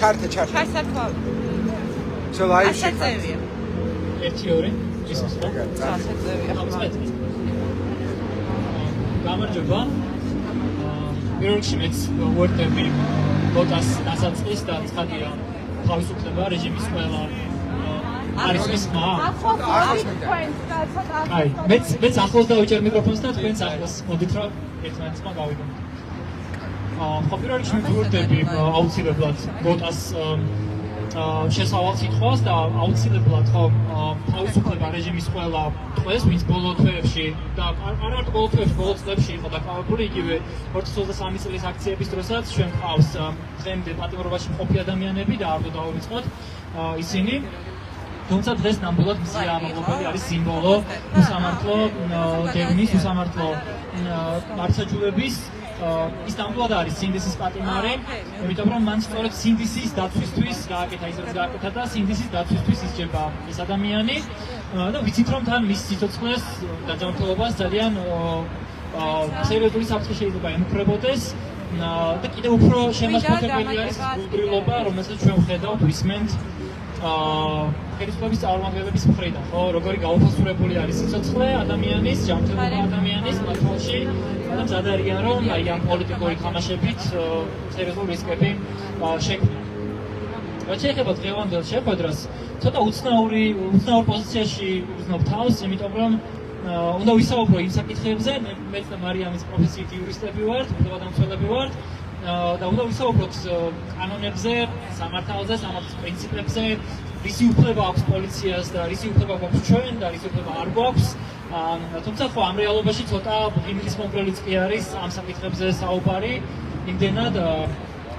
Charte. So live shit. Theory. Jesus. გამარჯობა. პირველში მეც ვორდები ბოტას დასაწყის და ცხადია თავისუფლება რეჟიმის ყველა არის მისმა. აი, მეც ახლოს დავიჭერ მიკროფონს და თქვენც ახლოს მოდით რა ერთმანეთსმა გავიგოთ. ხო პირველში მე ვორდები აუცილებლად ბოტას შესავალ სიტყვას და აუცილებლად ხო თავისუფლება რეჟიმის ყველა ტყვეს, ვინც ბოლო თვეებში და არ ბოლო თვეებში, ბოლო წლებში იყო დაკავებული იგივე 2023 წლის აქციების დროსაც ჩვენ ყავს დღემდე პატიმრობაში მყოფი ადამიანები და არ დავიწყოთ ისინი. თუმცა დღეს ნამდვილად მზია ამაყობელი არის სიმბოლო უსამართლო გეგმის, უსამართლო მართლმსაჯულების ის ნამდვილად არის სინდისის პატიმარი, იმიტომ რომ მან სწორედ სინდისის დაცვისთვის გააკეთა ის რაც გააკეთა და სინდისის დაცვისთვის ისჯება ეს ადამიანი და ვიცით რომ თან მის სიცოცხლეს და ჯანმრთელობას ძალიან სერიოზული საფრთხე შეიძლება ემუქრებოდეს და კიდევ უფრო შემაშფოთებელი არის გულგრილობა, რომელსაც ჩვენ ვხედავთ ვისმენთ ხელისუფლების წარმომადგენლების მხრიდან, ხო, როგორი გაუფასურებული არის სიცოცხლე ადამიანის, ჯანმრთელობა ადამიანის მართალში და მზად არიან რომ აი ამ პოლიტიკური თამაშებით სერიოზული რისკები შექმნან. რაც შეეხება დღევანდელ შეხვედრას, ცოტა უცნაურ პოზიციაში ვუძნობ თავს, იმიტომ რომ უნდა ვისაუბრო იმ საკითხებზე, მეც და მარიამის პროფესიით იურისტები ვართ, უფლებადამცველები ვართ და უნდა ვისაუბროთ კანონებზე, სამართალზე, სამართლის პრინციპებზე, რისი უფლება აქვს პოლიციას და რისი უფლება გვაქვს ჩვენ და რისი უფლება არ გვაქვს. თუმცა ხო ამ რეალობაში ცოტა ღიმილის მომგვრელიც კი არის ამ საკითხებზე საუბარი, იმდენად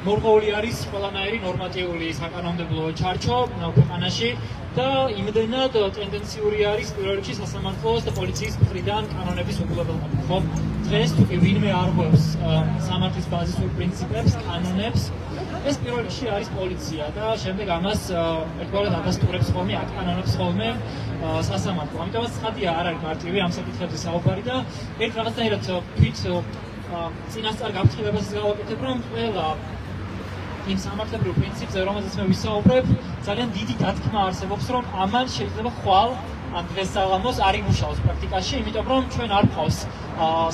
მორღეული არის ყველანაირი ნორმატიული საკანონმდებლო ჩარჩო ქვეყანაში და იმდენად ტენდენციური არის პირველ რიგში სასამართლოს და პოლიციის მხრიდან კანონების უყურებელობა. ხო, დღეს თუ კი ვინმე არ ღვევს სამართლის ბაზისურ პრინციპებს, კანონებს, ეს პირველ რიგში არის პოლიცია და შემდეგ ამას ერთგვარად ადასტურებს ხოლმე, აკანონებს ხოლმე სასამართლო. ამიტომაც ცხადია არ არის მარტივი ამ საკითხებზე საუბარი და ერთ რაღაცნაირად თვით წინასწარ გაფრთხილებასაც გავაკეთებ, რომ ყველა იმ სამართლებრივ პრინციპზე, რომელზეც მე ვისაუბრებ, ძალიან დიდი დათქმა არსებობს, რომ ამან შეიძლება ხვალ ამ დღესაღამოს არ იმუშაოს პრაქტიკაში, იმიტომ რომ ჩვენ არ გვყავს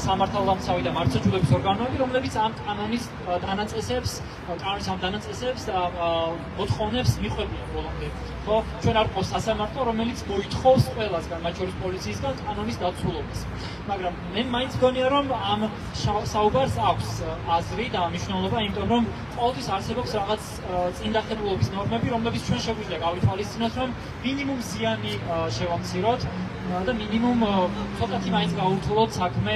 სამართალდამცავი და მართლმსაჯულების ორგანოები, რომლებიც ამ კანონის დანაწესებს და მოთხოვნებს მიხვედრიან ბოლომდე. ხო, ჩვენ არ გვყავს სასამართლო, რომელიც მოითხოვს ყველასგან, მათ შორის პოლიციისგან კანონის დაცულობას. მაგრამ მე მაინც მგონია, რომ ამ საუბარს აქვს აზრი და მნიშვნელობა, იმიტომ რომ ყოველთვის არსებობს რაღაც წინდახედულობის ნორმები, რომლებიც ჩვენ შეგვიძლია გავითვალისწინოთ, რომ მინიმუმ ზიანი შევამციროთ და მინიმუმ ცოტათი მაინც გაუთულოთ საქმე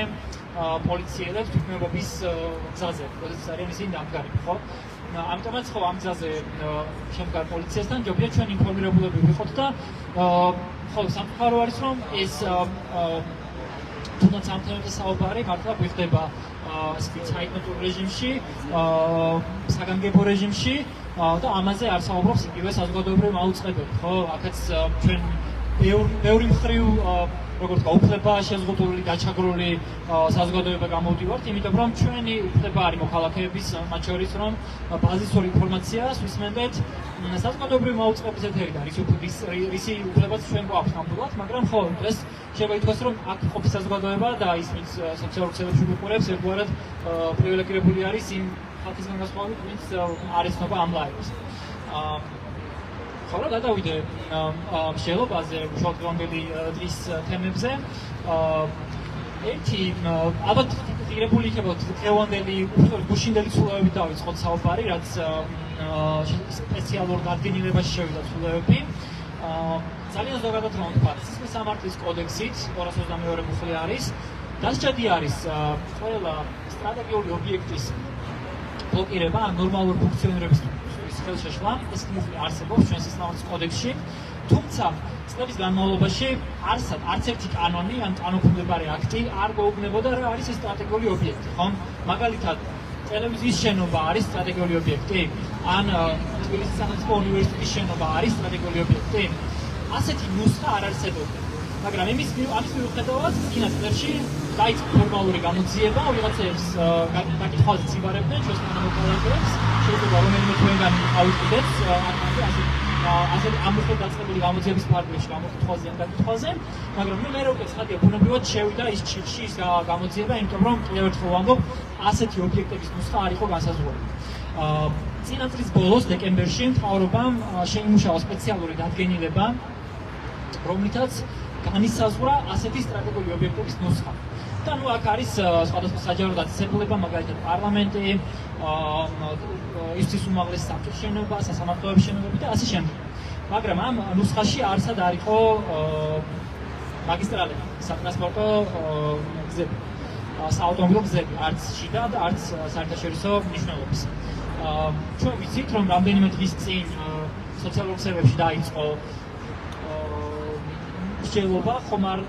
პოლიციელებს თვითმფრინავების გზაზე, როდესაც არიან ისინი დამდგარები, ხო? ამიტომაც ხო ამ გზაზე შემდგარ პოლიციასთან ჯობია ჩვენ ინფორმირებულები ვიყოთ და ხო სამწუხარო არის რომ ეს თუნდაც ამ თემებზე საუბარი მართლა გვიხდება სპეციალურ რეჟიმში, საგანგებო რეჟიმში და ამაზე არ საუბრობს იგივე საზოგადოებრივი მაუწყებელი, ხო? აქაც ჩვენ ბევრი მხრივ როგორც გაუფლება შეზღუდული დაჩაგრული საზოგადოება გამოვდივართ, იმიტომ რომ ჩვენი უფლება არის მოქალაქეების, მათ შორის რომ ბაზისური ინფორმაციას ვისმენდეთ საზოგადოებრივი მაუწყებლის ეთერიდან, რისი უფლებაც ჩვენ გვაქვს ნამდვილად, მაგრამ ხო დღეს შეიძლება ითქვას, რომ აქ ყოფის საზოგადოება და ის ვინც სოციალურ ქსელებში ვიყურებს, ერთგვარად პრივილეგირებული არის იმ ხალხისგან განსხვავებით, ვინც არ ეცნობა ამ ლაივს. ხო, გადავიდე მსჯელობაზე, უშუალოდ დღის თემებზე. ერთი ალბათ ღირებული იქნება დღევანდელი გუშინდელი ცვლილებებით დავიწყოთ საუბარი, რაც სპეციალურ დადგენილებაში შევიდა ცვლილებები. ძალიან ზოგადად რომ ვთქვა, სისხლის სამართლის კოდექსით 222 მუხლი არის, დასჯადი არის ყველა სტრატეგიული ობიექტის ბლოკირება, ან ნორმალური ფუნქციონირების ხელშეშლა, ეს მუხლი არსებობს ჩვენ სისხლის კოდექსში, თუმცა წლების განმავლობაში არც ერთი კანონი ან კანონქვემდებარე აქტი არ გვეუბნებოდა რა არის ეს სტრატეგიული ობიექტი, ხო? მაგალითად, ტელევიზიის შენობა არის სტრატეგიული ობიექტი, ან თბილისის სახელმწიფო უნივერსიტეტის შენობა არის სტრატეგიული ობიექტი. ასეთი ნუსხა არ არსებობდა. მაგრამ ამის მიუხედავად წინა წლებში დაიწყო ფორმალური გამოძიება, ვიღაცებს გაკითხვაზე ციბარებდნენ ჩვენს თანამოქალაქეებს, შეიძლება რომელიმე თქვენგანი ავიწყდეთ ასე ამოხდა დაწყებული გამოძიების ფარგლებში გამოკითხვაზე ან გაკითხვაზე, მაგრამ მე უკვე ცხადია ბუნებრივად შევიდა ის ჩიხში ის გამოძიება, იმიტომ რომ კიდევ ერთხელ ვამბობ, ასეთი ობიექტების ნუსხა არ იყო განსაზღვრული. წინა წლის ბოლოს დეკემბერში მთავრობამ შეიმუშავა სპეციალური დადგენილება, რომლითაც განისაზღვრა ასეთი სტრატეგიული ობიექტების ნუსხა. და ნუ აქ არის სხვადასხვა საჯარო დაწესებულება, მაგალითად პარლამენტი, ისთვის უმაღლესი საბჭოს შენობა, სასამართლოების შენობები და ასე შემდეგ. მაგრამ ამ ნუსხაში არსად არ იყო მაგისტრალები, სატრანსპორტო გზები, საავტომობილო გზები, არც შიდა და არც საერთაშორისო მნიშვნელობის. ჩვენ ვიცით, რომ რამდენიმე დღის წინ სოციალურ ქსელებში დაიწყო მსჯელობა, ხომ არ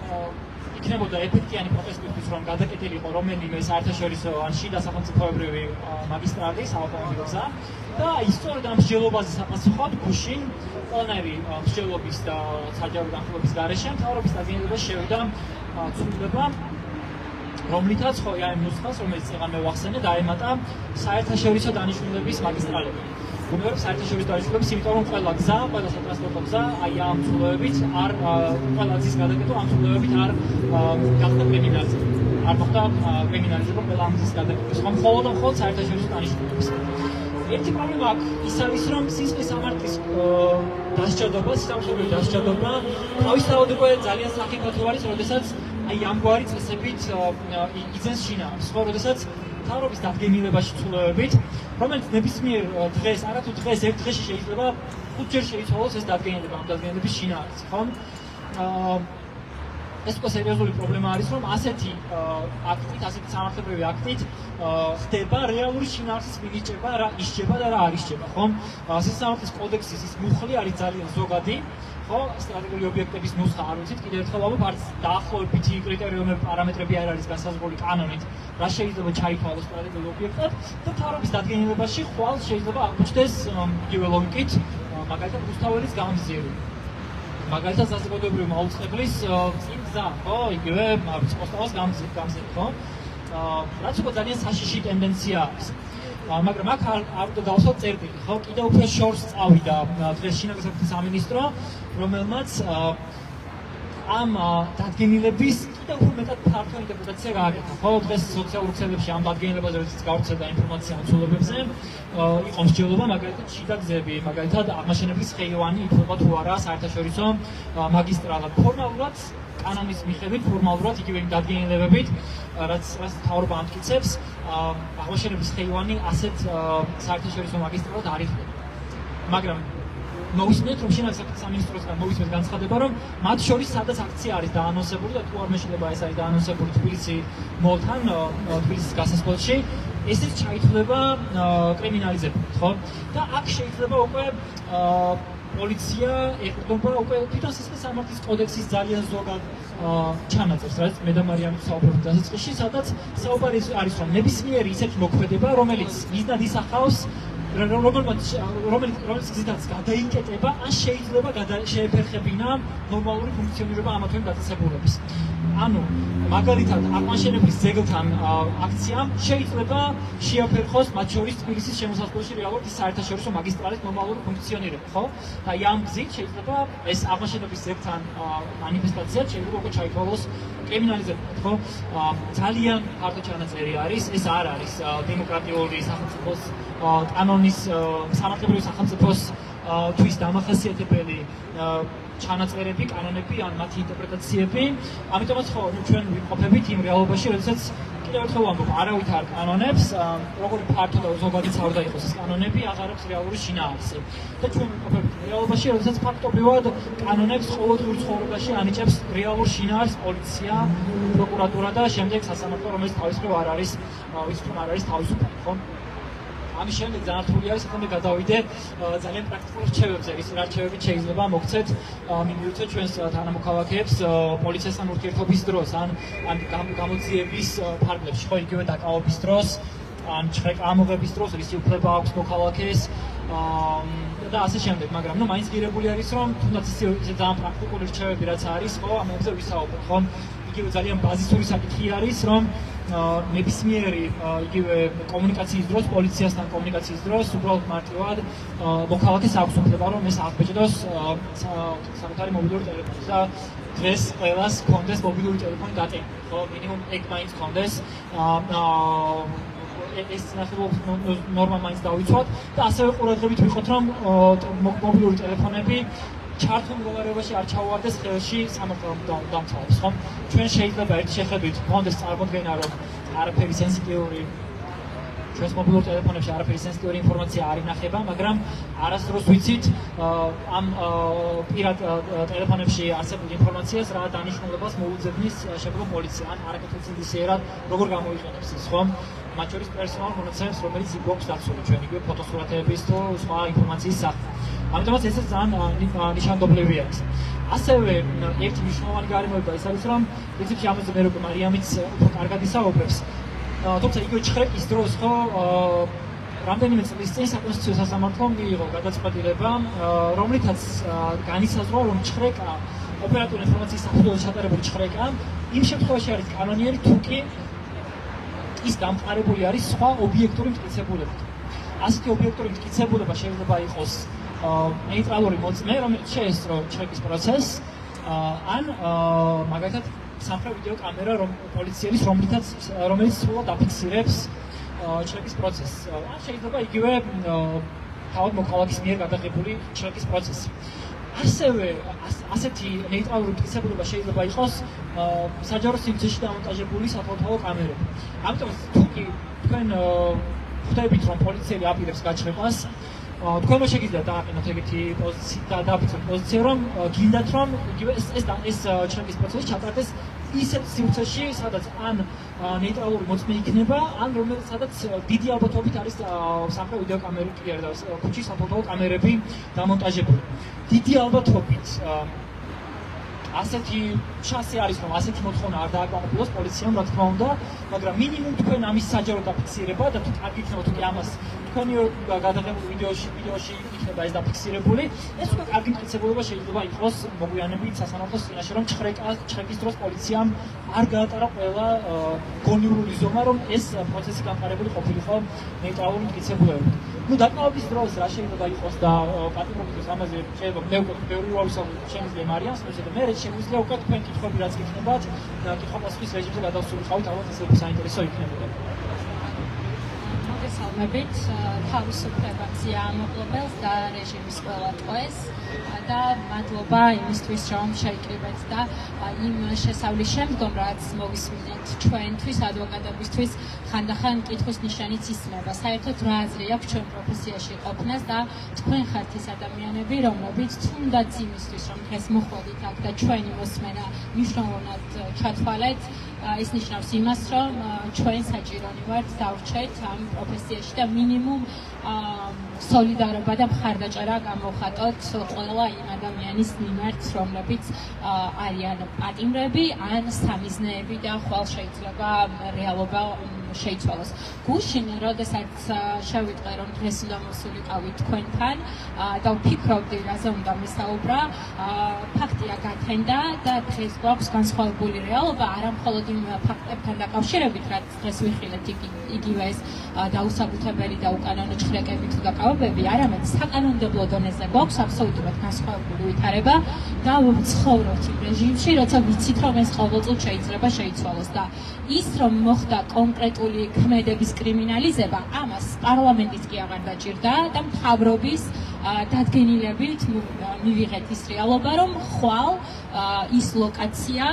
იქნებოდა ეფექტიანი პროტესტისთვის, რომ გადაკეტილიყო რომელიმე საერთაშორისო ან შიდა სახელმწიფოებრივი მაგისტრალი, საავტომობილო გზა და სწორედ ამ მსჯელობაზე საპასუხოდ გუშინ ყველანაირი მსჯელობის და საჯარო განხილვის გარეშე მთავრობის დადგენილებას შევიდა ცვლილება, რომლითაც ამ ნუსხას, რომელიც წეგან მე ვახსენე, დაემატა საერთაშორისო დანიშნულების მაგისტრალები. გუნდებს საერთაშორისო დანიშნულების, იმიტომ რომ ყველა გზა, ყველა სატრანსპორტო გზა აი ამ ცვლილებებით არ ყველა გზის გადაკეტვა ამ ცვლილებებით არ გახდა კრიმინალიზება. არ მოხდა კრიმინალიზება ყველა ამ გზის გადაკეტვის, ხომ მხოლოდ საერთაშორისო დანიშნულების. ერთი პრობლემა ის არის, რომ სისხლის სამართლის დასჯადობა, სამართლებრივი დასჯადობა თავისთავად უკვე ძალიან სახიფათო არის, როდესაც აი ამგვარი წესებით იძენს შინაარს, ხო, როდესაც მთავრობის დადგენილებაში ცვლილებებით, რომელიც ნებისმიერ დღეს, არათუ დღეს, ერთ დღეში შეიძლება 5 ჯერ შეიცვალოს ეს დადგენილება, ამ დადგენილების შინაარსი, ხო? ეს უკვე სერიოზული პრობლემა არის, რომ ასეთი აქტით, ასეთი სამართლებრივი აქტით ხდება რეალური შინაარსის მიღწევა, რა ისჯება და რა არ ისჯება, ხო? სასამართლოს კოდექსის ის მუხლი არის ძალიან ზოგადი, ხო? სტრატეგიული ობიექტების ნუსხა არ ვიცით, კიდევ ერთხელ ვამბობ, არც დაახლოებითი კრიტერიუმები, პარამეტრები არ არის განსაზღვრული კანონით, რა შეიძლება ჩაითვალოს სტრატეგიულ ობიექტად და მთავრობის დადგენილებაში ხვალ შეიძლება აღმოჩნდეს იგივე ლოგიკით, მაგალითად რუსთაველის გამზიერი. მაგალითად საზოგადოებრივი მაუწყებლის წინგზა, ხო, იგივე სპოსტავას გამზიერი, ხო? რაც უკვე ძალიან საშიში ტენდენცია არის. მაგრამ აქ არ უნდა დავსვათ წერტილი, ხო? კიდევ უფრო შორს წავიდა დღეს შინაგან საქმეთა სამინისტრო, რომელმაც ამ დადგენილების კიდევ უფრო მეტად ფართო ინტერპრეტაცია გააკეთა, ხო? დღეს სოციალურ ქსელებში ამ დადგენილებაზე როდესაც გავრცელდა ინფორმაცია ამ ცვლილებებზე, იყო მსჯელობა, მაგალითად შიდა გზები, მაგალითად აღმაშენებლის ხეივანი ითვლება თუ არა საერთაშორისო მაგისტრალად. ფორმალურად კანონის მიხედვით, ფორმალურად იგივე დადგენილებებით, რაც მთავრობა ამტკიცებს, აღმაშენებლის ხეივანი ასეთ საერთაშორისო მაგისტრალად არ ითვლება. მაგრამ მოვისმენთ, რომ შინაგან საქმეთა სამინისტროსგან მოვისმენთ განცხადება, რომ მათ შორის სადაც აქცია არის დაანონსებული და თუ არ მეშლება ეს არის დაანონსებული თბილისი მოლთან, თბილისის გასასვლელში, ესეც ჩაითვლება კრიმინალიზებით, ხო? და აქ შეიძლება უკვე პოლიცია ეყრდნობა უკვე თვითონ სისხლის სამართლის კოდექსის ძალიან ზოგად ჩანაწერს, რაც მე და მარიამი საუბრობთ დასაწყისში, სადაც საუბარი არის, რომ ნებისმიერი ისეთი მოქმედება, რომელიც მიზნად ისახავს რომელიც გზითაც გადაიკეტება, ან შეიძლება შეეფერხებინა ნორმალური ფუნქციონირება ამა თუ იმ დაწესებულების. ანუ მაგალითად აღმაშენებლის ძეგლთან აქციამ შეიძლება შეაფერხოს მათ შორის თბილისის შემოსასვლელში რეალურად ის საერთაშორისო მაგისტრალის ნორმალური ფუნქციონირება, ხო? და ამ გზით შეიძლება ეს აღმაშენებლის ძეგლთან მანიფესტაცია შეიძლება უკვე ჩაითვალოს კრიმინალიზებულად, ხო? ძალიან ფართო ჩანაწერი არის, ეს არ არის დემოკრატიული სახელმწიფოს კანონის სამართლებრივი სახელმწიფოს თვის დამახასიათებელი ჩანაწერები, კანონები ან მათი ინტერპრეტაციები. ამიტომაც ხო ჩვენ ვიმყოფებით იმ რეალობაში, როდესაც კიდევ ერთხელ ვამბობ, არავით არ კანონებს, როგორი ფართო და ზოგადიც არ უნდა იყოს ეს კანონები, აღარებს რეალური შინაარსი. და ჩვენ ვიმყოფებით რეალობაში, როდესაც ფაქტობრივად კანონებს ყოველდღიურ ცხოვრებაში ანიჭებს რეალურ შინაარსს პოლიცია, პროკურატურა და შემდეგ სასამართლო, რომელიც თავის მხრივ არ არის, არ არის თავისუფალი, ხო? ამის შემდეგ ძალიან რთული არის, ახლა მე გადავიდე ძალიან პრაქტიკულ რჩევებზე, ის რა რჩევებით შეიძლება მოგცეთ მინიმუმ ჩვენს თანამოქალაქეებს პოლიციასთან ურთიერთობის დროს, ან გამოძიების ფარგლებში, ხო, იგივე დაკავების დროს, ან ამოღების დროს რისი უფლება აქვს მოქალაქეს და ასე შემდეგ, მაგრამ ნუ მაინც ღირებული არის რომ თუნდაც ისე ძალიან პრაქტიკული რჩევები რაც არის, ხო, ამაზე ვისაუბროთ, ხო? იგივე ძალიან ბაზისური საკითხი არის, რომ ნებისმიერი იგივე კომუნიკაციის დროს, პოლიციასთან კომუნიკაციის დროს უბრალოდ მარტივად მოქალაქეს აქვს უფლება რომ ეს აღბეჭდოს საკუთარი მობილური ტელეფონით და დღეს ყველას ჰქონდეს მობილური ტელეფონი დატანილი, ხო, მინიმუმ ეგ მაინც ჰქონდეს ეს ნორმა მაინც დავიცვათ და ასევე ყურადღებით ვიყოთ რომ მობილური ტელეფონები ჩართულ მდგომარეობაში არ ჩაუვარდეს ხელში სამართალო დამცავებს, ხო? ჩვენ შეიძლება ერთ შეხედვით გქონდეს წარმოდგენა, რომ არაფერი სენსიტიური ჩვენს მობილურ ტელეფონებში არაფერი სენსიტიური ინფორმაცია არ ინახება, მაგრამ არასდროს ვიცით ამ პირად ტელეფონებში არსებულ ინფორმაციას რა დანიშნულებას მოუძებნის შეფერილ პოლიცია, ან არაკეთილსინდისიერად როგორ გამოიყენებს ის, ხო? მათ შორის პერსონალურ მონაცემებს, რომელიც გვაქვს დაცული ჩვენ იგივე ფოტოსურათების თუ სხვა ინფორმაციის სახით. ამიტომაც ეს ძალიან ნიშანდობლივი არის. ასევე ერთი მნიშვნელოვანი გარემოება ის არის, რომ პრინციპში ამაზე მე როგორ მარიამიც უფრო კარგად ისაუბრებს. თუმცა იგივე ჩხრეკის დროს ხო რამდენიმე წლის წინ საკონსტიტუციო სასამართლომ მიიღო გადაწყვეტილება, რომლითაც განისაზღვრა, რომ ჩხრეკა ოპერატიული ინფორმაციის საფუძველზე ჩატარებული ჩხრეკა იმ შემთხვევაში არის კანონიერი თუ კი ის დამყარებული არის სხვა ობიექტური მტკიცებულებით. ასეთი ობიექტური მტკიცებულება შეიძლება იყოს ნეიტრალური მოწმე, რომელიც შეესწრო ჩხრეკის პროცესს, ან მაგალითად სამხრა ვიდეო კამერა პოლიციის, რომელიც სრულად აფიქსირებს ჩხრეკის პროცესს. ან შეიძლება იგივე თავად მოქალაქის მიერ გადაღებული ჩხრეკის პროცესი. ასევე ასეთი ნეიტრალური მტკიცებულება შეიძლება იყოს საჯარო სივრცეში დამონტაჟებული სათვალთვალო კამერები. ამიტომ თუ კი თქვენ ხვდებით რომ პოლიციელი აპირებს გაჩრებას, თქვენ შეგიძლიათ დააყენოთ ეგეთი პოზიცია, დააფიქსიროთ პოზიცია, რომ გინდათ რომ იგივე ეს ჩხრეკის პროცესი ჩატარდეს ისეთ სივრცეში, სადაც ან ნეიტრალური მოწმე იქნება, ან სადაც დიდი ალბათობით არის სამხრა ვიდეო კამერები და ქუჩის საფოტო კამერები დამონტაჟებული. დიდი ალბათობით ასეთი შანსი არის, რომ ასეთი მოთხოვნა არ დააკმაყოფილოს პოლიციამ, რა თქმა უნდა, მაგრამ მინიმუმ თქვენ ამის საჯარო დაფიქსირება და თუ კარგი იქნება თუ კი ამას თქვენი გადაღებულ ვიდეოში იქნება ეს დაფიქსირებული, ეს უკვე კარგი მტკიცებულება შეიძლება იყოს მოგვიანებით სასამართლოს წინაშე, რომ ჩხრეკის დროს პოლიციამ არ გაატარა ყველა გონივრული ზომა, რომ ეს პროცესი გამყარებული ყოფილიყო ნეიტრალური მტკიცებულებით. ნუ დაკავების დროს რა შეიძლება იყოს და პატიმრობის დროს ამაზე შეიძლება მე უკვე ბევრი ვავსავი შემიძლია მარიამს, და მე შემიძლია უკვე თქვენ კითხვები რაც გიქნებათ და კითხვა-პასუხის რეჟიმზე გადავსულიყავით, ალბათ ეს უფრო საინტერესო იქნებოდა. მოგესალმებით, თავისუფლებაზე ამოღებელს და რეჟიმის ყველა ტყვეს და მადლობა იმისთვის, რომ შეიკრიბეთ და იმ შესავლის შემდგომ, რაც მოვისმინეთ ჩვენთვის, ადვოკატებისთვის, ხანდახან კითხვის ნიშანიც ისმება. საერთოდ რა აზრი აქვს ჩვენ პროფესიაში ყოფნას და თქვენ ხართ ის ადამიანები, რომლებიც თუნდაც იმისთვის, რომ დღეს მოხვედით აქ და ჩვენი მოსმენა მნიშვნელოვნად ჩათვალეთ, ის ნიშნავს იმას, რომ ჩვენ საჭირონი ვართ დავრჩეთ ამ პროფესიაში და მინიმუმ სოლიდარობა და მხარდაჭერა გამოვხატოთ ყველა იმ ადამიანის მიმართ, რომლებიც არიან პატიმრები ან სამიზნეები და ხვალ შეიძლება რეალობა შეიცვალოს. გუშინ, როდესაც შევიტყე, რომ დღეს უნდა მოსულიყავით თქვენთან და ვფიქრობდი, რაზე უნდა მისაუბრა, ფაქტია გათენდა და დღეს გვაქვს განსხვავებული რეალობა, არა მხოლოდ იმ ფაქტებთან დაკავშირებით, რაც დღეს ვიხილეთ იგივე ეს დაუსაბუთებელი და უკანონო ჩხრეკები თუ დაკავებები, არამედ საკანონმდებლო დონეზე გვაქვს აბსოლუტურად განსხვავებული ვითარება და ვცხოვრობთ იმ რეჟიმში, როცა ვიცით, რომ ეს ყოველწილ შეიძლება შეიცვალოს და ის, რომ მოხდა კონკრეტული ქმედების კრიმინალიზება, ამას პარლამენტიც კი აღარ დაჭირდა და მთავრობის დადგენილებით მივიღეთ ის რეალობა, რომ ხვალ ის ლოკაცია,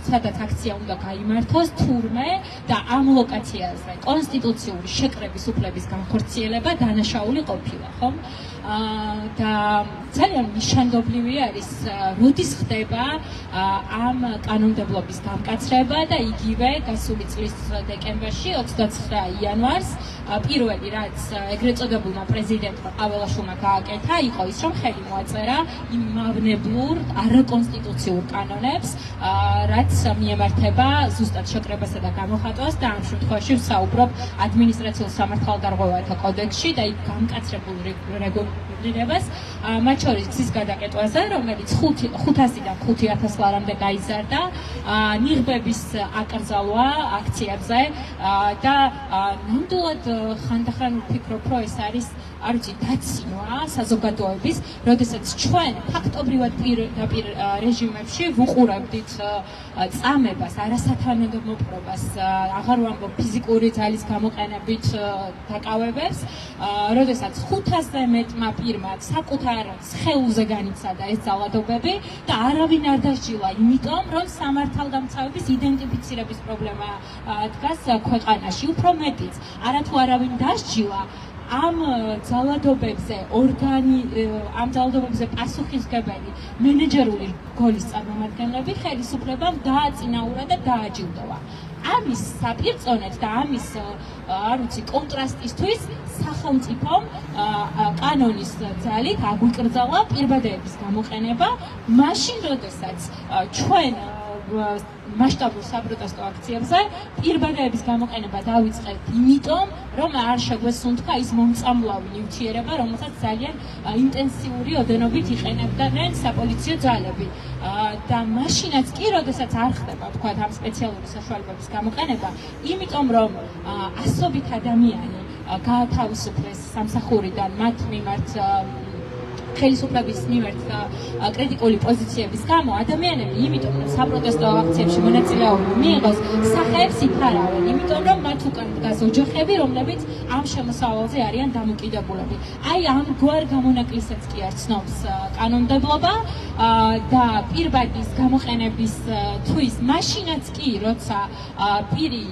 სადაც აქცია უნდა გაიმართოს, თურმე და ამ ლოკაციაზე კონსტიტუციური შეკრების უფლების განხორციელება დანაშაული ყოფილა, ხომ? და ძალიან ნიშანდობლივი არის, როდის ხდება ამ კანონმდებლობის დამკაცრება და იგივე გასული წლის დეკემბერში 29 იანვარს პირველი რაც ეგრეთ წოდებულმა პრეზიდენტმა ყაველაშვილმა გააკეთა იყო ის რომ ხელი მოაწერა იმ მავნებლურ არაკონსტიტუციურ კანონებს რაც მიემართება ზუსტად შეკრებასა და გამოხატვას და ამ შემთხვევაში ვსაუბრობ ადმინისტრაციულ სამართალდარღვევათა კოდექსში და იქ გამკაცრებულ რეგულირებას მათ შორის გზის გადაკეტვაზე რომელიც 500-დან 5000 ლარამდე გაიზარდა ნიღბების აკრძალვა აქციებზე და ნამდვილად ხანდახან ვფიქრობ რომ ეს არის არ ვიცი დაცინვა საზოგადოების როდესაც ჩვენ ფაქტობრივად პირდაპირ რეჟიმებში ვუყურებდით წამებას არასათანადმოპყრობას აღარ ვამბობ ფიზიკური ძალის გამოყენებით დაკავებებს როდესაც 500-ზე მეტმა პირმა საკუთარ სხეულზე განიცადა ეს ძალადობები და არავინ არ დასჯილა იმიტომ რომ სამართალდამცავების იდენტიფიცირების პრობლემა დგას ქვეყანაში უფრო მეტიც არათუ არავინ დასჯილა ამ ძალადობებზე პასუხისმგებელი მენეჯერული რგოლის წარმომადგენლები ხელისუფლებამ დააწინაურა და დააჯილდოვა. ამის საპირწონედ და ამის არ ვიცი კონტრასტისთვის სახელმწიფომ კანონის ძალით აგვიკრძალა პირბადეების გამოყენება მაშინ როდესაც ჩვენ მასშტაბურ საპროტესტო აქციებზე პირბადეების გამოყენება დავიწყეთ იმიტომ რომ არ შეგვესუნთქა ის მომწამლავი ნივთიერება რომელსაც ძალიან ინტენსიური ოდენობით იყენებდნენ საპოლიციო ძალები და მაშინაც კი როდესაც არ ხდება თქვა ამ სპეციალური საშუალებების გამოყენება იმიტომ რომ ასობით ადამიანი გაათავისუფლეს სამსახურიდან მათ მიმართ ხელისუფლების მიმართ კრიტიკული პოზიციების გამო ადამიანები იმიტომ რომ საპროტესტო აქციებში მონაწილეობა მიიღოს სახეებს იფარავენ იმიტომ რომ მათ უკან დგას ოჯახები რომლებიც ამ შემოსავალზე არიან დამოკიდებულები აი ამგვარ გამონაკლისებს კი არ ცნობს კანონმდებლობა და პირბადის გამოყენების თვის მაშინაც კი როცა პირი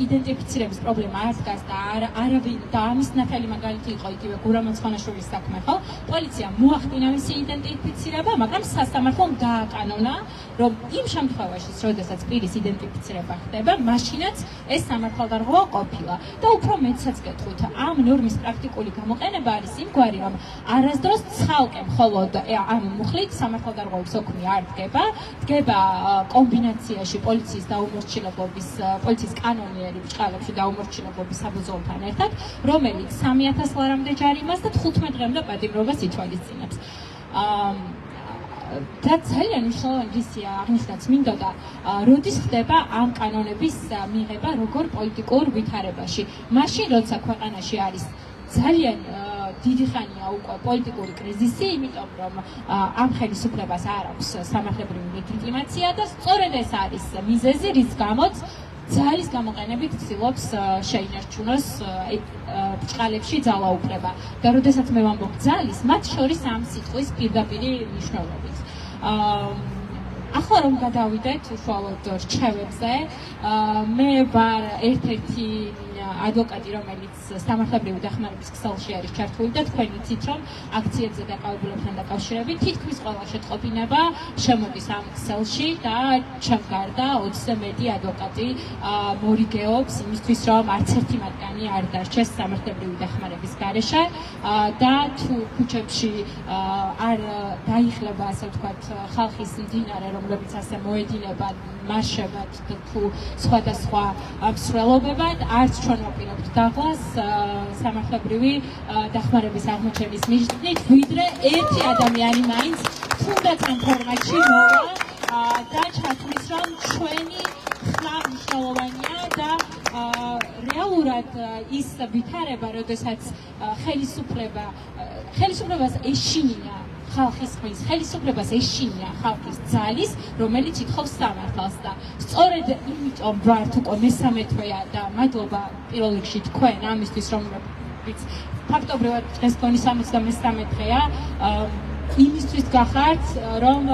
იდენტიფიცირების პრობლემა არ დგას და არავინ და ამის ნათელი მაგალითი იყო იგივე გურამ ცხონაშვილის საქმე ხო პოლიცია მოახდინა მისი იდენტიფიცირება, მაგრამ სასამართლომ დააკანონა, რომ იმ შემთხვევაში, როდესაც პირის იდენტიფიცირება ხდება, მაშინაც ეს სამართალდარღვევა ყოფილა. და უფრო მეტსაც გეტყვით, ამ ნორმის პრაქტიკული გამოყენება არის იმგვარი, რომ არასდროს ცალკე მხოლოდ ამ მუხლით სამართალდარღვევის ოქმი არ დგება, დგება კომბინაციაში პოლიციის დაუმორჩილებლობის, პოლიციის კანონიერი ბრჭყალებში დაუმორჩილებლობის საბრძოლთან ერთად, რომელიც 3000 ლარამდე ჯარიმას და 15 დღემდე პატიმრობას ითვალისწინებს. და ძალიან მნიშვნელოვანი რისია აღნიშნაც მინდოდა, როდის ხდება ამ კანონების მიღება როგორ პოლიტიკურ ვითარებაში. მაშინ, როცა ქვეყანაში არის ძალიან დიდი ხანია უკვე პოლიტიკური კრიზისი, იმიტომ რომ ამ ხელისუფლებას არ აქვს სამართლებრივი ლეგიტიმაცია და სწორედ ეს არის მიზეზი, რის გამოც ძალის გამოყენებით ცდილობს შეინარჩუნოს ბრჭყალებში ძალაუფლება. და როდესაც მე ვამბობ ძალის, მათ შორის ამ სიტყვის პირდაპირი მნიშვნელობით. ახლა რომ გადავიდეთ უშუალოდ რჩევებზე, მე ვარ ერთ-ერთი ადვოკატი, რომელიც სამართლებრივი დახმარების ქსელში არის ჩართული და თქვენ იცით, რომ აქციებზე დაკავებულებთან დაკავშირებით თითქმის ყველა შეტყობინება შემოდის ამ ქსელში და ჩემ გარდა 20-ზე მეტი ადვოკატი მორიგეობს იმისთვის, რომ არც ერთი მათგანი არ დარჩეს სამართლებრივი დახმარების გარეშე და თუ ქუჩებში არ დაიხლება, ასე ვთქვათ, ხალხის მდინარე, რომლებიც ასე მოედინება მარშებად თუ სხვადასხვა მსვლელობებად, არც ჩვენ ვაპირებთ დაღლას სამართლებრივი დახმარების აღმოჩენის მიზნით, ვიდრე ერთი ადამიანი მაინც თუნდაც ამ ფორმატში მოვა და ჩათვლის, რომ ჩვენი ხმა მნიშვნელოვანია და რეალურად ის ვითარება, როდესაც ხელისუფლებას ეშინია ხალხის ხმის, ხელისუფლებას ეშინია ხალხის ძალის, რომელიც ითხოვს სამართალს და სწორედ იმიტომ ვართ უკვე მესამე-თვეა და მადლობა პირველ რიგში თქვენ ამისთვის, რომელიც ფაქტობრივად დღეს გონი 73 დღეა იმისთვის გახართ, რომ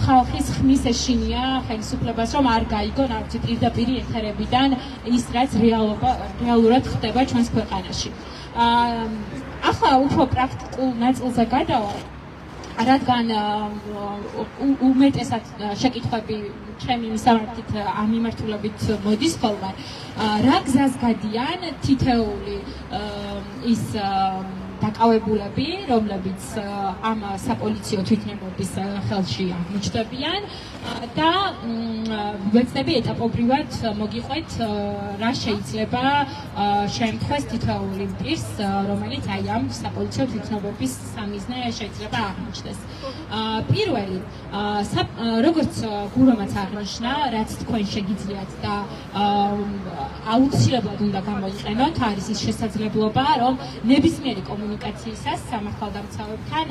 ხალხის ხმის ეშინია ხელისუფლებას, რომ არ გაიგონ არც პირდაპირი ეთერებიდან ის, რაც რეალურად ხდება ჩვენს ქვეყანაში. ახლა უფრო პრაქტიკულ ნაწილზე გადავალ. რადგან უმეტესად შეკითხვები ჩემი მისამართით ამ მიმართულებით მოდის ხოლმე, რა გზას გადიან თითეული ის დაკავებულები, რომლებიც ამ საპოლიციო თვითნებობის ხელში აღმოჩნდებიან და ვეცდები ეტაპობრივად მოგიყვეთ რა შეიძლება შემთხვეს თითოეული პირს, რომელიც აი ამ საპოლიციო თვითნებობის სამიზნე შეიძლება აღმოჩნდეს. პირველი, როგორც გურამაც აღნიშნა, რაც თქვენ შეგიძლიათ და აუცილებლად უნდა გამოიყენოთ, არის ის შესაძლებლობა, რომ ნებისმიერი კომუნიკაციისას სამართალდამცავებთან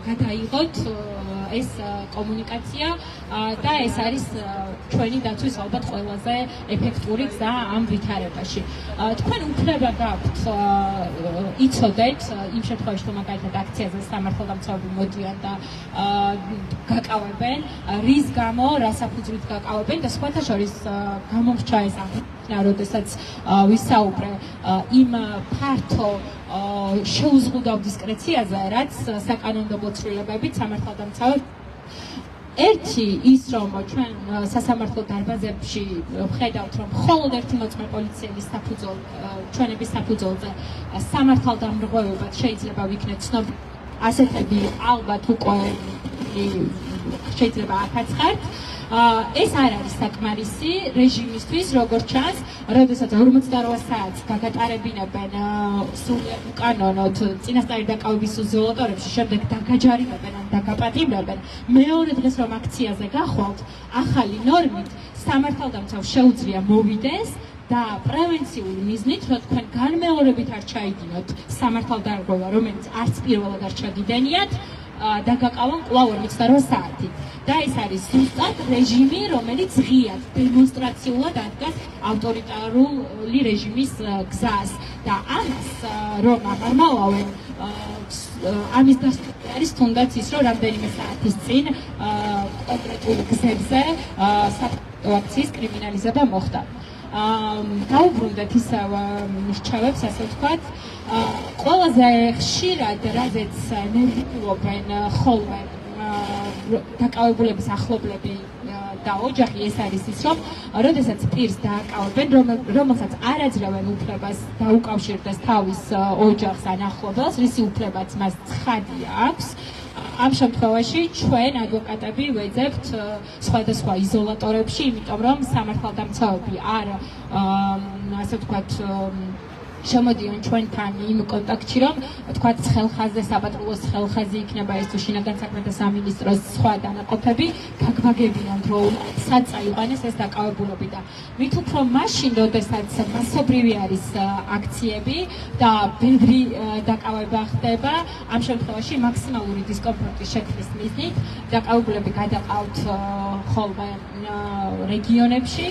გადაიღოთ ეს კომუნიკაცია და ეს არის ჩვენი დაცვის ალბათ ყველაზე ეფექტური გზა ამ ვითარებაში. თქვენ უფლება გაქვთ იცოდეთ იმ შემთხვევაში, თუ მაგალითად აქციაზე სამართალდამცავები მოდიან და გაკავებენ, რის გამო, რა საფუძვლით გაკავებენ და სხვათა შორის გამომრჩა ეს როდესაც ვისაუბრე იმ ფართო შეუზღუდავ დისკრეციაზე, რაც საკანონმდებლო ცვლილებებით სამართალდამცავებს ერთი ის რომ ჩვენ სასამართლო დარბაზებში ვხედავთ რომ მხოლოდ ერთი მოწმე პოლიციელის ჩვენების საფუძველზე სამართალდამრღვევებად შეიძლება ვიქნეთ ცნობილი ასეთები ალბათ უკვე შეიძლება აკაცხართ. ეს არ არის საკმარისი რეჟიმისთვის, როგორც ჩანს, როდესაც 48 საათს გაგატარებინებენ სულიერ უკანონოდ წინასწარი დაკავების იზოლატორებში, შემდეგ დაგაჯარიმებენ ან დაგაპატიმრებენ. მეორე დღეს რომ აქციაზე გახვალთ, ახალი ნორმით სამართალდამცავ შეუძლია მოვიდეს და პრევენციული მიზნით, რომ თქვენ განმეორებით არ ჩაიდინოთ სამართალდამრღვევა, რომელიც არც პირველად არ ჩაგიდენიათ, დაგაკავონ კვლავ 48 საათი. და ეს არის ზუსტად რეჟიმი, რომელიც ღიად დემონსტრაციულად ადგას ავტორიტარული რეჟიმის გზას და ამას რომ აღარმალავენ ამის დასტური არის თუნდაც ის, რომ რამდენიმე საათის წინ კონკრეტულ გზებზე აქციის კრიმინალიზება მოხდა. დაუბრუნდეთ ისევ მრჩევებს, ასე ვთქვათ, ყველაზე ხშირად რაზეც ნერვიულობენ ხოლმე დაკავებულების ახლობლები და ოჯახი, ეს არის ის, რომ როდესაც პირს დააკავებენ, რომელსაც არ აძლევენ უფლებას დაუკავშირდეს თავის ოჯახს ან ახლობელს, რისი უფლებაც მას ცხადი აქვს, ამ შემთხვევაში ჩვენ ადვოკატები ვეძებთ სხვადასხვა იზოლატორებში, იმიტომ რომ სამართალდამცავები არ ასე ვთქვათ შემოდიან ჩვენთან იმ კონტაქტში, რომ თქვათ ხელხაზე, საპატრულოს ხელხაზი იქნება ეს თუ შინაგან საქმეთა სამინისტროს სხვა დანაყოფები, გაგვაგებიან რომ სად წაიყვანეს ეს დაკავებულები და მით უფრო მაშინ, როდესაც მასობრივი არის აქციები და ბევრი დაკავება ხდება, ამ შემთხვევაში მაქსიმალური დისკომფორტის შექმნის მიზნით დაკავებულები გადაყავთ ხოლმე რეგიონებში,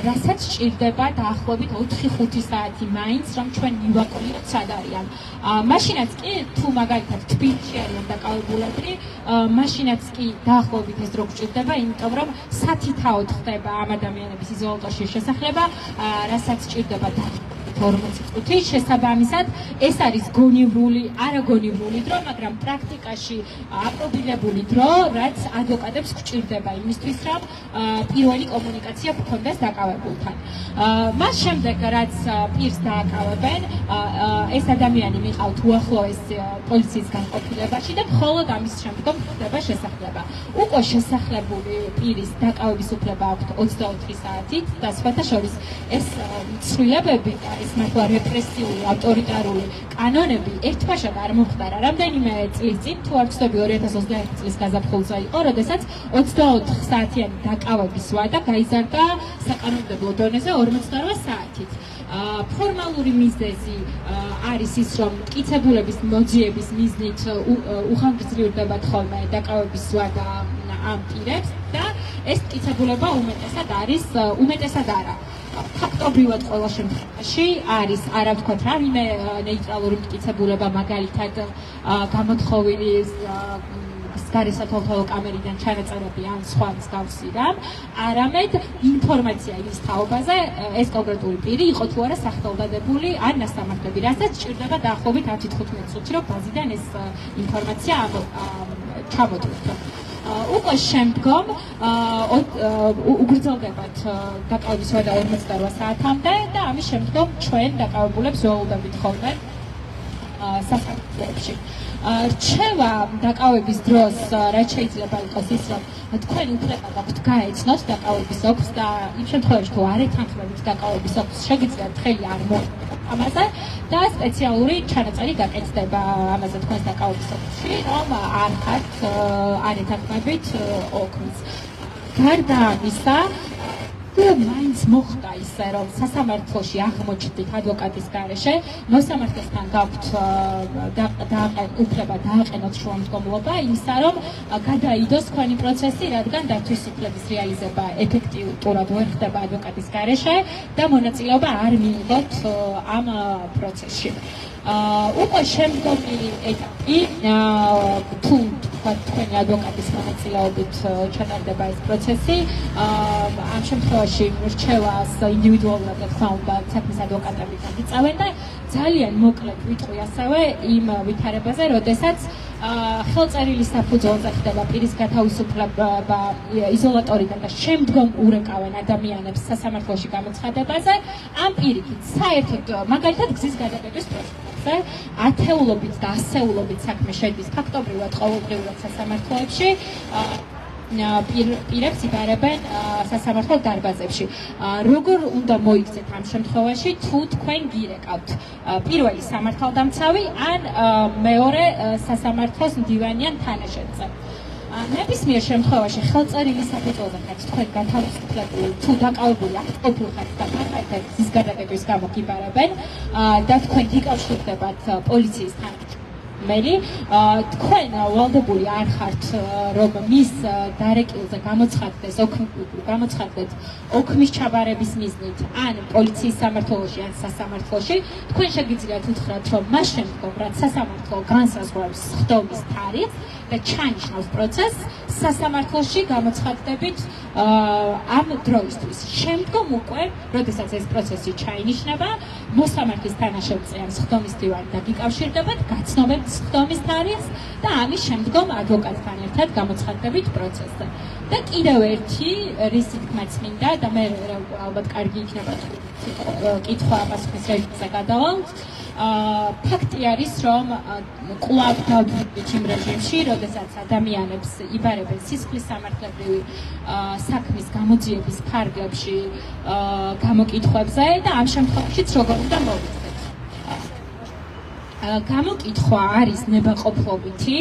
რასაც ჭირდება დაახლოებით 4-5 საათი მაინც, რომ ჩვენ მივაკვლიოთ სად არიან. მაშინაც კი, თუ მაგალითად თბილისში არიან დაკავებულები, მაშინაც კი დაახლოებით ეს რო გჭირდება, იმიტომ რომ სათითაოდ ხდება ამ ადამიანების იზოლატორში შესახლება, რასაც ჭირდება 40 წუთი, შესაბამისად, ეს არის გონივრული, არაგონივრული დრო, მაგრამ პრაქტიკაში აპრობილებული დრო, რაც ადვოკატებს გჭირდება იმისთვის, რომ პირველი კომუნიკაცია გქონდეს დაკავებულთან. მას შემდეგ, რაც პირს დააკავებენ, ეს ადამიანი მიყავთ უახლოეს პოლიციის განყოფილებაში და მხოლოდ ამის შემდგომ ხდება შესახლება. უკვე შესახლებული პირის დაკავების უფლება აქვთ 24 საათით და სხვათა შორის ეს ცვლილებები ეს მართლა რეპრესიული, ავტორიტარული კანონები ერთბაშად არ მომხდარა. რამდენიმე წლის წინ, თუ არ ვცდები 2021 წლის გაზაფხულზე იყო, როდესაც 24 საათიანი დაკავების ვადა გაიზარდა საკანონმდებლო დონეზე 48 საათით. ფორმალური მიზეზი არის ის, რომ მტკიცებულების მოძიების მიზნით უხანგრძლივდებათ ხოლმე დაკავების ვადა ამ პირებს და ეს მტკიცებულება უმეტესად არა. ფაქტობრივად ყველა შემთხვევაში არის არა ვთქვათ რამდენიმე ნეიტრალური მტკიცებულება, მაგალითად გამოთხოვილი გარესათვალთვალო კამერიდან ჩანაწერები ან სხვა მსგავსი რამ, არამედ ინფორმაცია ის თაობაზე, ეს კონკრეტული პირი იყო თუ არა სახელდადებული ან ნასამართლები, რასაც სჭირდება დაახლოებით 10-15 წუთი, რომ ბაზიდან ეს ინფორმაცია ჩამოტვირთო. უკვე შემდგომ უგრძელდებათ დაკავების ვადა 48 საათამდე და ამის შემდგომ ჩვენ დაკავებულებს ველოდებით ხოლმე სასამართლოებში. რჩევა დაკავების დროს რაც შეიძლება იყოს ის, რომ თქვენ უფლება გაქვთ გაეცნოთ დაკავების ოქს და იმ შემთხვევაში თუ არ ეთანხმებით დაკავების ოქს, შეგიძლიათ ხელი არ მოეწყოთ ამაზე და სპეციალური ჩანაწერი გაკეთდება ამაზე თქვენს დაკავების ოქსში, რომ არ ეთანხმებით ოქს. გარდა ამისა, მაინც მოხდა ისე, რომ სასამართლოში აღმოჩნდით ადვოკატის გარეშე, მოსამართლესთან გაქვთ უფლება დააყენოთ შუამდგომლობა იმისა, რომ გადაიდოს თქვენი პროცესი, რადგან დაცვის უფლების რეალიზება ეფექტურად ვერ ხდება ადვოკატის გარეშე და მონაწილეობა არ მიიღოთ ამ პროცესში. უკვე შემდგომი ეტაპი თუ თქვენი ადვოკატის მონაწილეობით ჩატარდება ეს პროცესი, ამ შემთხვევაში რჩევას ინდივიდუალურად თქმა უნდა საქმის ადვოკატები გადაწევენ და ძალიან მოკლედ ვიტყვი ასევე იმ ვითარებაზე, როდესაც ხელწერილი საფუძველზე ხდება პირის გათავისუფლება იზოლატორიდან და შემდგომ ურეკავენ ადამიანებს სასამართლოში გამოცხადებაზე, ამ პირიქით საერთოდ მაგალითად გზის გადაკეტვის პროცესზე ათეულობით და ასეულობით საქმე შედის ფაქტობრივად ყოველდღიურად სასამართლოებში. პირებს იბარებენ სასამართლო დარბაზებში. როგორ უნდა მოიქცეთ ამ შემთხვევაში, თუ თქვენ გირეკავთ პირველი სამართალდამცავი ან მეორე სასამართლოს მდივანი ან თანაშემწე. ნებისმიერ შემთხვევაში ხელწერილი საფუძველზე ხართ თქვენ გათავისუფლებული, თუ დაკავებული აქტობილ ხართ და მაგალითად გზის გადაკეტვის გამო გიბარებენ და თქვენ გიკავშირდებათ პოლიციის თანამშრომელი, თქვენ ვალდებული არ ხართ, რომ მის დარეკილზე გამოცხადდეთ ოქმის ჩაბარების მიზნით ან პოლიციის სამმართველოში ან სასამართლოში, თქვენ შეგიძლიათ უთხრათ, რომ მას შემდგომ, რაც სასამართლო განსაზღვრავს სხდომის თარიღს და ჩანიშნავს პროცესს, სასამართლოში გამოცხადდებით ამ დროისთვის. შემდგომ უკვე, როდესაც ეს პროცესი ჩაინიშნება, მოსამართლის თანაშემწე ან სხდომის მდივანი დაგიკავშირდებათ, გაცნობებთ სხდომის თარიღს და ამის შემდგომ ადვოკატთან ერთად გამოცხადდებით პროცესზე. და კიდევ ერთი რისი თქმაც მინდა და მე ალბათ კარგი იქნება კითხვა პასუხის რეჟიმზე გადავალთ. ფაქტი არის, რომ კვლავ დავდივართ იმ რეჟიმში, როდესაც ადამიანებს იბარებენ სისხლის სამართლებრივი საქმის გამოძიების ფარგლებში გამოკითხვებზე და ამ შემთხვევაშიც როგორ უნდა მოვიქცეთ. გამოკითხვა არის ნებაყოფლობითი,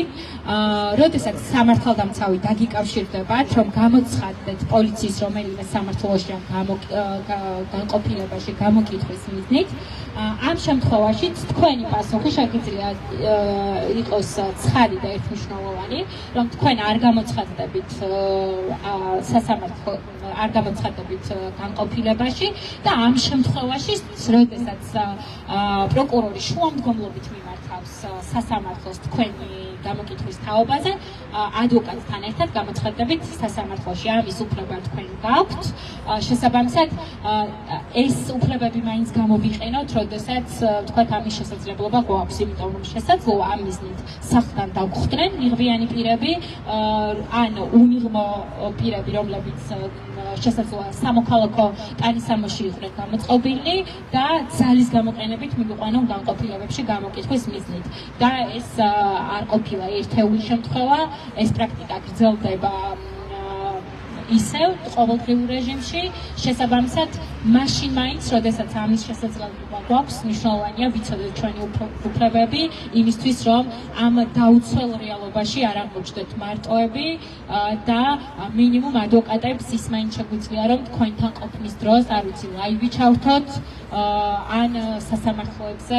როდესაც სამართალდამცავი დაგიკავშირდებათ, რომ გამოცხადდეთ პოლიციის რომელიმე სამართლოში ან განყოფილებაში გამოკითხვის მიზნით, ამ შემთხვევაშიც თქვენი პასუხი შეგიძლია იყოს ცხადი და ერთმნიშვნელოვანი, რომ თქვენ არ გამოცხადდებით სასამართლო არ გამოცხადდებით განყოფილებაში და ამ შემთხვევაში, როდესაც პროკურორი შუამდგომლობით მიმართავს სასამართლოს თქვენი გამოკითხვის თაობაზე, ადვოკატთან ერთად გამოცხადდებით სასამართლოში. ამის უფლება თქვენ გაქვთ. შესაბამისად, ეს უფლებები მაინც გამოვიყენოთ, როდესაც თქვათ ამის შესაძლებლობა გვაქვს, იმიტომ რომ შესაძლოა ამ მიზნით სახლთან დავხვდნენ მიღბიანი პირები ან უმიღმო პირები, რომლებიც შესაძლოა სამოქალაქო ტანისამოში იყვნენ გამოწყობილნი და ძალის გამოყენებით მიგვიყვანონ განყოფილებებში გამოკითხვის მიზნით. და ეს არ ყოფილა ერთეული შემთხვევა, ეს პრაქტიკა გრძელდება ისევ ყოველდღიურ რეჟიმში, შესაბამისად, მაშინ მაინც, როდესაც ამის შესაძლებლობა გვაქვს, მნიშვნელოვანია ვიცოდეთ ჩვენი უფლებები იმისთვის, რომ ამ დაუცველ რეალობაში არ აღმოჩნდეთ მარტოები და მინიმუმ ადვოკატებს ის მაინც შეგვიძლია, რომ თქვენთან ყოფნის დროს, არ ვიცი, ლაივი ჩავრთოთ ან სასამართლოებზე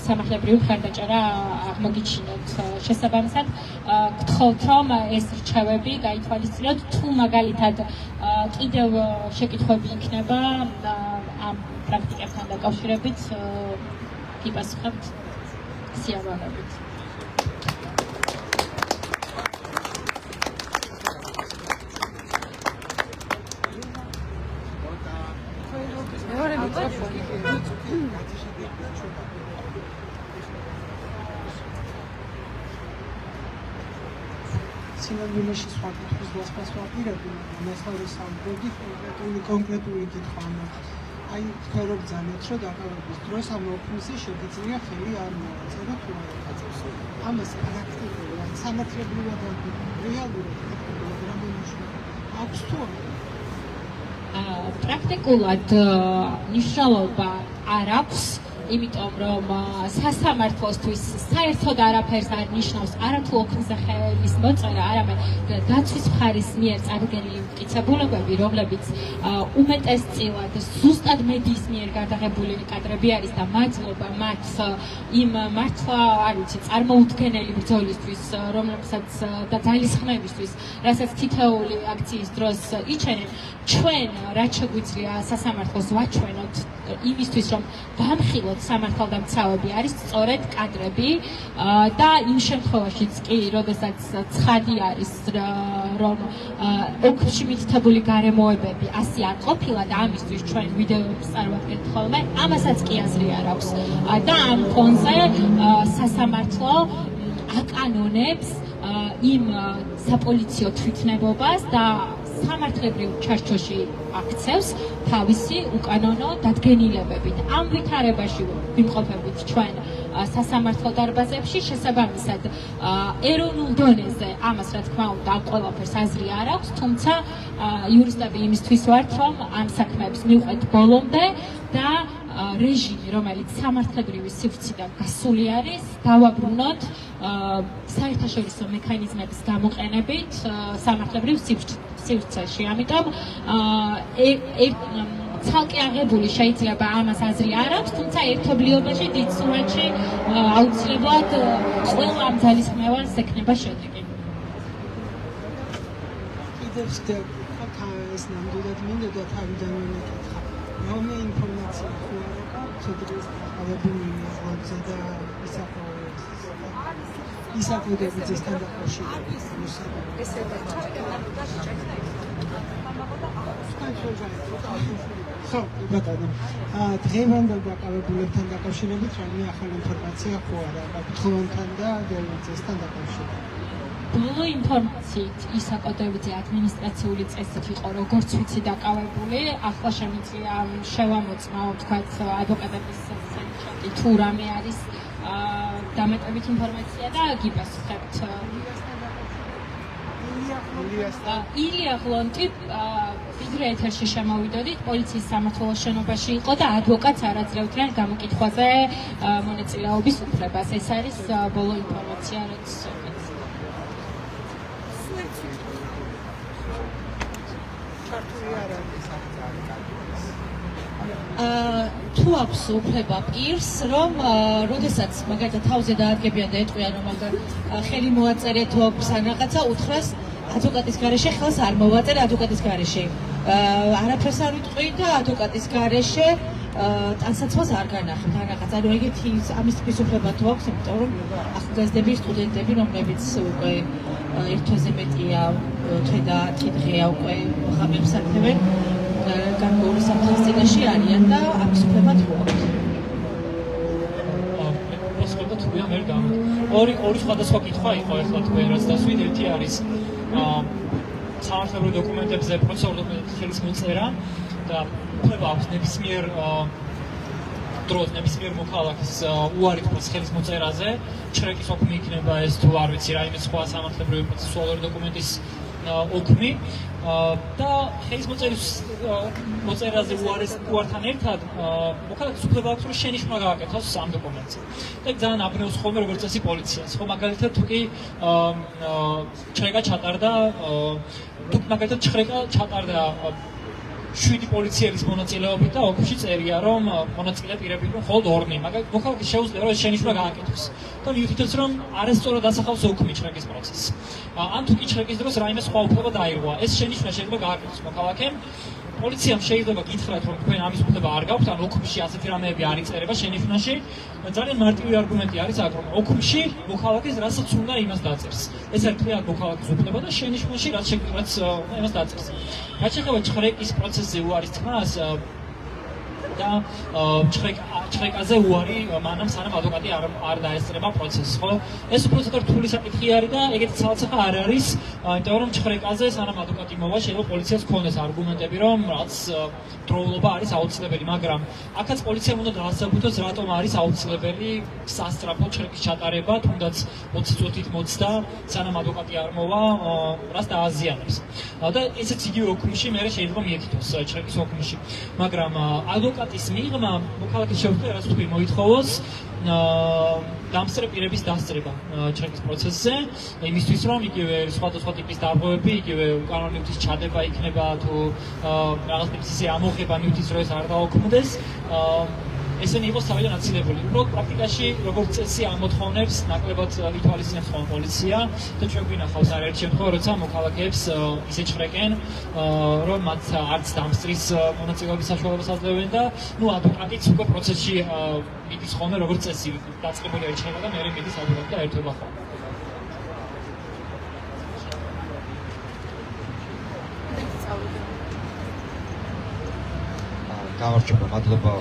სამართლებრივი მხარდაჭერა აღმოგიჩინოთ. შესაბამისად, გთხოვთ, რომ ეს რჩევები გაითვალისწინოთ, თუ მაგალითად კიდევ შეკითხვები იქნება ამ პრაქტიკებთან დაკავშირებით, გიპასუხებთ სიამოვნებით. სინამდვილეში სხვა კითხვის დასასვენებლები, მასალის სამბოდი კონკრეტული კითხვა აი თქვენ რომ ძალიან რომ დაკავების დროს ამ ოფისში შეგიძლია ხელი არ მოაწერო თუ არა. ამას პრაქტიკულად სამართლებრივად რეალურად აქვს თუ პრაქტიკულად მნიშვნელობა არ აქვს, იმიტომ რომ სასამართლოსთვის საერთოდ არაფერს არ ნიშნავს არათუ ოქროზე ხელის მოწერა, არამედ დაცვის მხარის მიერ წარდგენილი მტკიცებულებები, რომლებიც უმეტესწილად ზუსტად მედიის მიერ გადაღებული კადრები არის და მადლობა მათ იმ მართლა არ ვიცი წარმოუდგენელი ბრძოლისთვის, რომლებსაც და ძალისხმევისთვის, რასაც თითოეული აქციის დროს იჩენენ, ჩვენ რაც შეგვიძლია სასამართლოს ვაჩვენოთ იმისთვის, რომ გამხილოთ სამართალდამცავები არის სწორედ კადრები და იმ შემთხვევაშიც კი, როდესაც ცხადი არის, რომ ოქროში მითითებული გარემოებები ასე არ ყოფილა და ამისთვის ჩვენ ვიდეოებს წარვადგენთ ხოლმე, ამასაც კი აზრი არ აქვს. და ამ ფონზე სასამართლო აკანონებს იმ საპოლიციო თვითნებობას და სამართლებრივ ჩარჩოში აქცევს თავისი უკანონო დადგენილებებით. ამ ვითარებაში ვიმყოფებით ჩვენ სასამართლო დარბაზებში, შესაბამისად ეროვნულ დონეზე ამას რა თქმა უნდა ყველაფერს აზრი არ აქვს, თუმცა იურისტები იმისთვის ვართ, რომ ამ საქმეებს მივყვეთ ბოლომდე და რეჟიმი, რომელიც სამართლებრივი სივრციდან გასული არის, დავაბრუნოთ საერთაშორისო მექანიზმების გამოყენებით სამართლებრივ სივრცეში. ამიტომ ცალკე აღებული შეიძლება ამას აზრი არ აქვს, თუმცა ერთობლიობაში დიდ სურათში აუცილებლად ყველა ამ ძალისხმევას ექნება შედეგი. კიდევ ეს ნამდვილად მინდოდა თავიდან ვიმეკითხა. რომელი ინფორმაცია შედგეს აღებული მიღწევა და ისაკუდებიძესთან დაკავშირებით. ხო, ბატონო. დღევანდელ დაკავებულებთან დაკავშირებით რამე ახალი ინფორმაცია ხო არა, ბატონთან და დელვიცესთან დაკავშირებით. ბოლო ინფორმაციით ისაკოდებიძე ადმინისტრაციული წესით იყო როგორც ვიცი დაკავებული, ახლა შემიძლია შევამოწმო თქვათ ადვოკატების სენჩატი თუ რამე არის დამეტებით ინფორმაცია და გიპასუხებთ. ილია ღლონტი ვიდრე ეთერში შემოვიდოდით, პოლიციის სამმართველოს შენობაში იყო და ადვოკატს არ აძლევდნენ გამოკითხვაზე მონაწილეობის უფლებას. ეს არის ბოლო ინფორმაცია, რაც თუ აქვს უფლება პირს, რომ როდესაც მაგალითად თავზე დაადგებიან და ეტყვიან, რომ ხელი მოაწერეთო ან რაღაცა უთხრას ადვოკატის გარეშე ხელს არ მოვაწერე ადვოკატის გარეშე. არაფერს არ ვიტყვი და ადვოკატის გარეშე ტანსაცმელს არ განახებთ ან რაღაც. ანუ ეგეთი ამის თქმის უფლება თუ აქვს, იმიტომ რომ ახალგაზრდები, სტუდენტები, რომლებიც უკვე ერთ თვეზე მეტია, თვე და 10 დღეა უკვე ღამეებს აკეთებენ, განმეორე საფრთხის წინაშე არიან და ამის უფლება თუ აქვს. მოსწონდა თუ მე ვერ გამ. ორი სხვადასხვა კითხვა იყო ახლა თქვენ რაც დასვით, ერთი არის სამართლებრივ დოკუმენტებზე პროცედურულ დოკუმენტებზე ხელის მოწერა და უფლება აქვს ნებისმიერ დროს ნებისმიერ მოქალაქეს უარი თქოს ხელის მოწერაზე, ჩრეკის ოქმი იქნება ეს თუ არ ვიცი რაიმე სხვა სამართლებრივი პროცესუალური დოკუმენტის ოქმი და ხელის მოწერაზე უართან ერთად მოქალაქეს უფლება აქვს რომ შენიშვნა გააკეთოს ამ დოკუმენტზე. და ძალიან აბნევს ხოლმე როგორც წესი პოლიციას. ხო მაგალითად თუ კი ჩრეკა ჩატარდა მაგალითად ჩრეკა ჩატარდა 7 პოლიციელის მონაწილეობით და ოქროში წერია რომ მონაწილე პირები იყო მხოლოდ 2. მაგალითად მოქალაქეს შეუძლია რომ ეს შენიშვნა გააკეთოს. და მიუთითებს რომ არასწორად ასახავს ოქმი ჩრეკის პროცესს. ან თუ კი ჩრეკის დროს რაიმე სხვა უფლება დაირღვა, ეს შენიშვნა შეიძლება გააკეთოს მოქალაქემ. პოლიციამ შეიძლება გითხრათ რომ თქვენ ამის უფლება არ გაქვთ, ან ოქმში ასეთი რამეები არ იწერება შენიშვნაში. ძალიან მარტივი არგუმენტი არის აქ, რომ ოქმში მოქალაქეს რასაც უნდა იმას დაწერს. ეს არის თქვენ მოქალაქის უფლება და შენიშვნაში რაც იმას დაწერს. რაც შეეხება ჩრეკის პროცესზე უარის თქმას, და ჩხრეკაზე უარი მანამ სანამ ადვოკატი არ დაესწრება პროცესს, ხო? ეს უფრო ცოტა რთული საკითხი არის და ეგეთი ცალცახა არ არის, იმიტომ რომ ჩხრეკაზე სანამ ადვოკატი მოვა, შეიძლება პოლიციას ქონდეს არგუმენტები, რომ რაც დროულობა არის აუცილებელი, მაგრამ აქაც პოლიციამ უნდა დაასაბუთოს, რატომ არის აუცილებელი სასწრაფო ჩხრეკის ჩატარება, თუნდაც 20 წუთით მოწდა, სანამ ადვოკატი არ მოვა, რას დააზიანებს. და ესეც იგივე ოქმში მე შეიძლება მიეკითხოს ჩხრეკის ოქმში. მაგრამ ადვოკატის მიღმა მოქალაქის შეუძლია რაც თქვი მოითხოვოს დამსწრე პირების დასწრება ჩხრეკის პროცესზე, იმისთვის რომ იგივე სხვადასხვა ტიპის დარღვევები, იგივე უკანონო ნივთის ჩადება იქნება თუ რაღაც ტიპის ისე ამოღება ნივთის რო ეს არ დაოქმდეს, ესენი იყოს თავიდან აცილებული. უბრალოდ პრაქტიკაში როგორც წესი ამოთხოვნებს ნაკლებად ითვალისწინებს ხოლმე პოლიცია და ჩვენ გვინახავს არაერთი შემთხვევა, როცა მოქალაქეებს ისე ჩხრეკენ, რომ მათ არც დამსწრის მონაწილეობის საშუალებას აძლევენ და ადვოკატიც უკვე პროცესში მიდის ხოლმე როგორც წესი დაწყებული არის ჩხრეკა და მერე მიდის ადვოკატი და ერთვება ხოლმე. გამარჯობა, მადლობა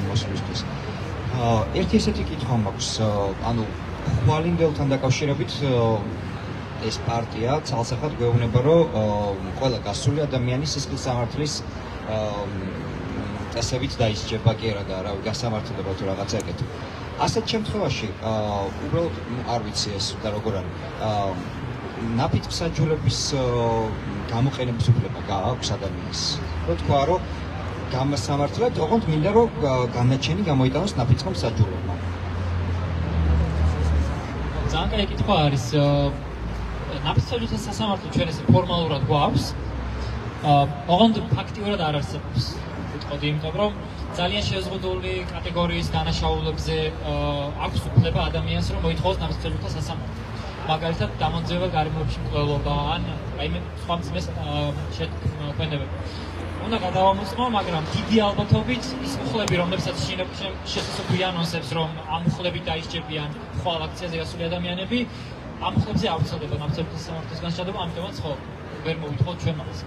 მოსვლისთვის. ერთი ესეთი კითხვა მაქვს, ანუ ხვალინდელთან დაკავშირებით ეს პარტია ცალსახად გვეუბნება, რომ ყველა გასული ადამიანი სისხლის სამართლის წესებით დაისჯება კი არა და რავი გასამართლება თუ რაღაცა ეგეთი. ასეთ შემთხვევაში უბრალოდ არ ვიცი ეს და როგორ არის. ნაფით მსაჯულების გამოყენების უფლება გააქვს ადამიანს. რო თქვა, რომ გამასამართლებლად, ოღონდ მინდა რომ განაჩენი გამოიტანოს ნაფიცხო მსაჯულებმა. ძალიან კაი კითხვა არის. ნაფიცხო სასამართლო ჩვენ ესე ფორმალურად გვაქვს. ოღონდ ფაქტიურად არ არსებობს. ვიტყოდი, იმიტომ რომ ძალიან შეზღუდული კატეგორიის დანაშაულებზე აქვს უფლება ადამიანს რომ მოითხოვოს ნაფიცხო სასამართლო. მაგალითად, დამონძიება გარემოებში მკვლელობა ან რაიმე სხვა მძიმეს შექმნებები. უნდა გადავამოწმო, მაგრამ დიდი ალბათობით ის მუხლები, რომლებსაც შესაძლოა ანონსებს, რომ ამ მუხლებით დაისჯებიან ხვალ აქციაზე გასული ადამიანები, ამ მუხლებზე არ ვრცელდება ნაფიცხო სასამართლოს განშტოება, ამიტომაც ხო ვერ მოვითხოვთ ჩვენ მას.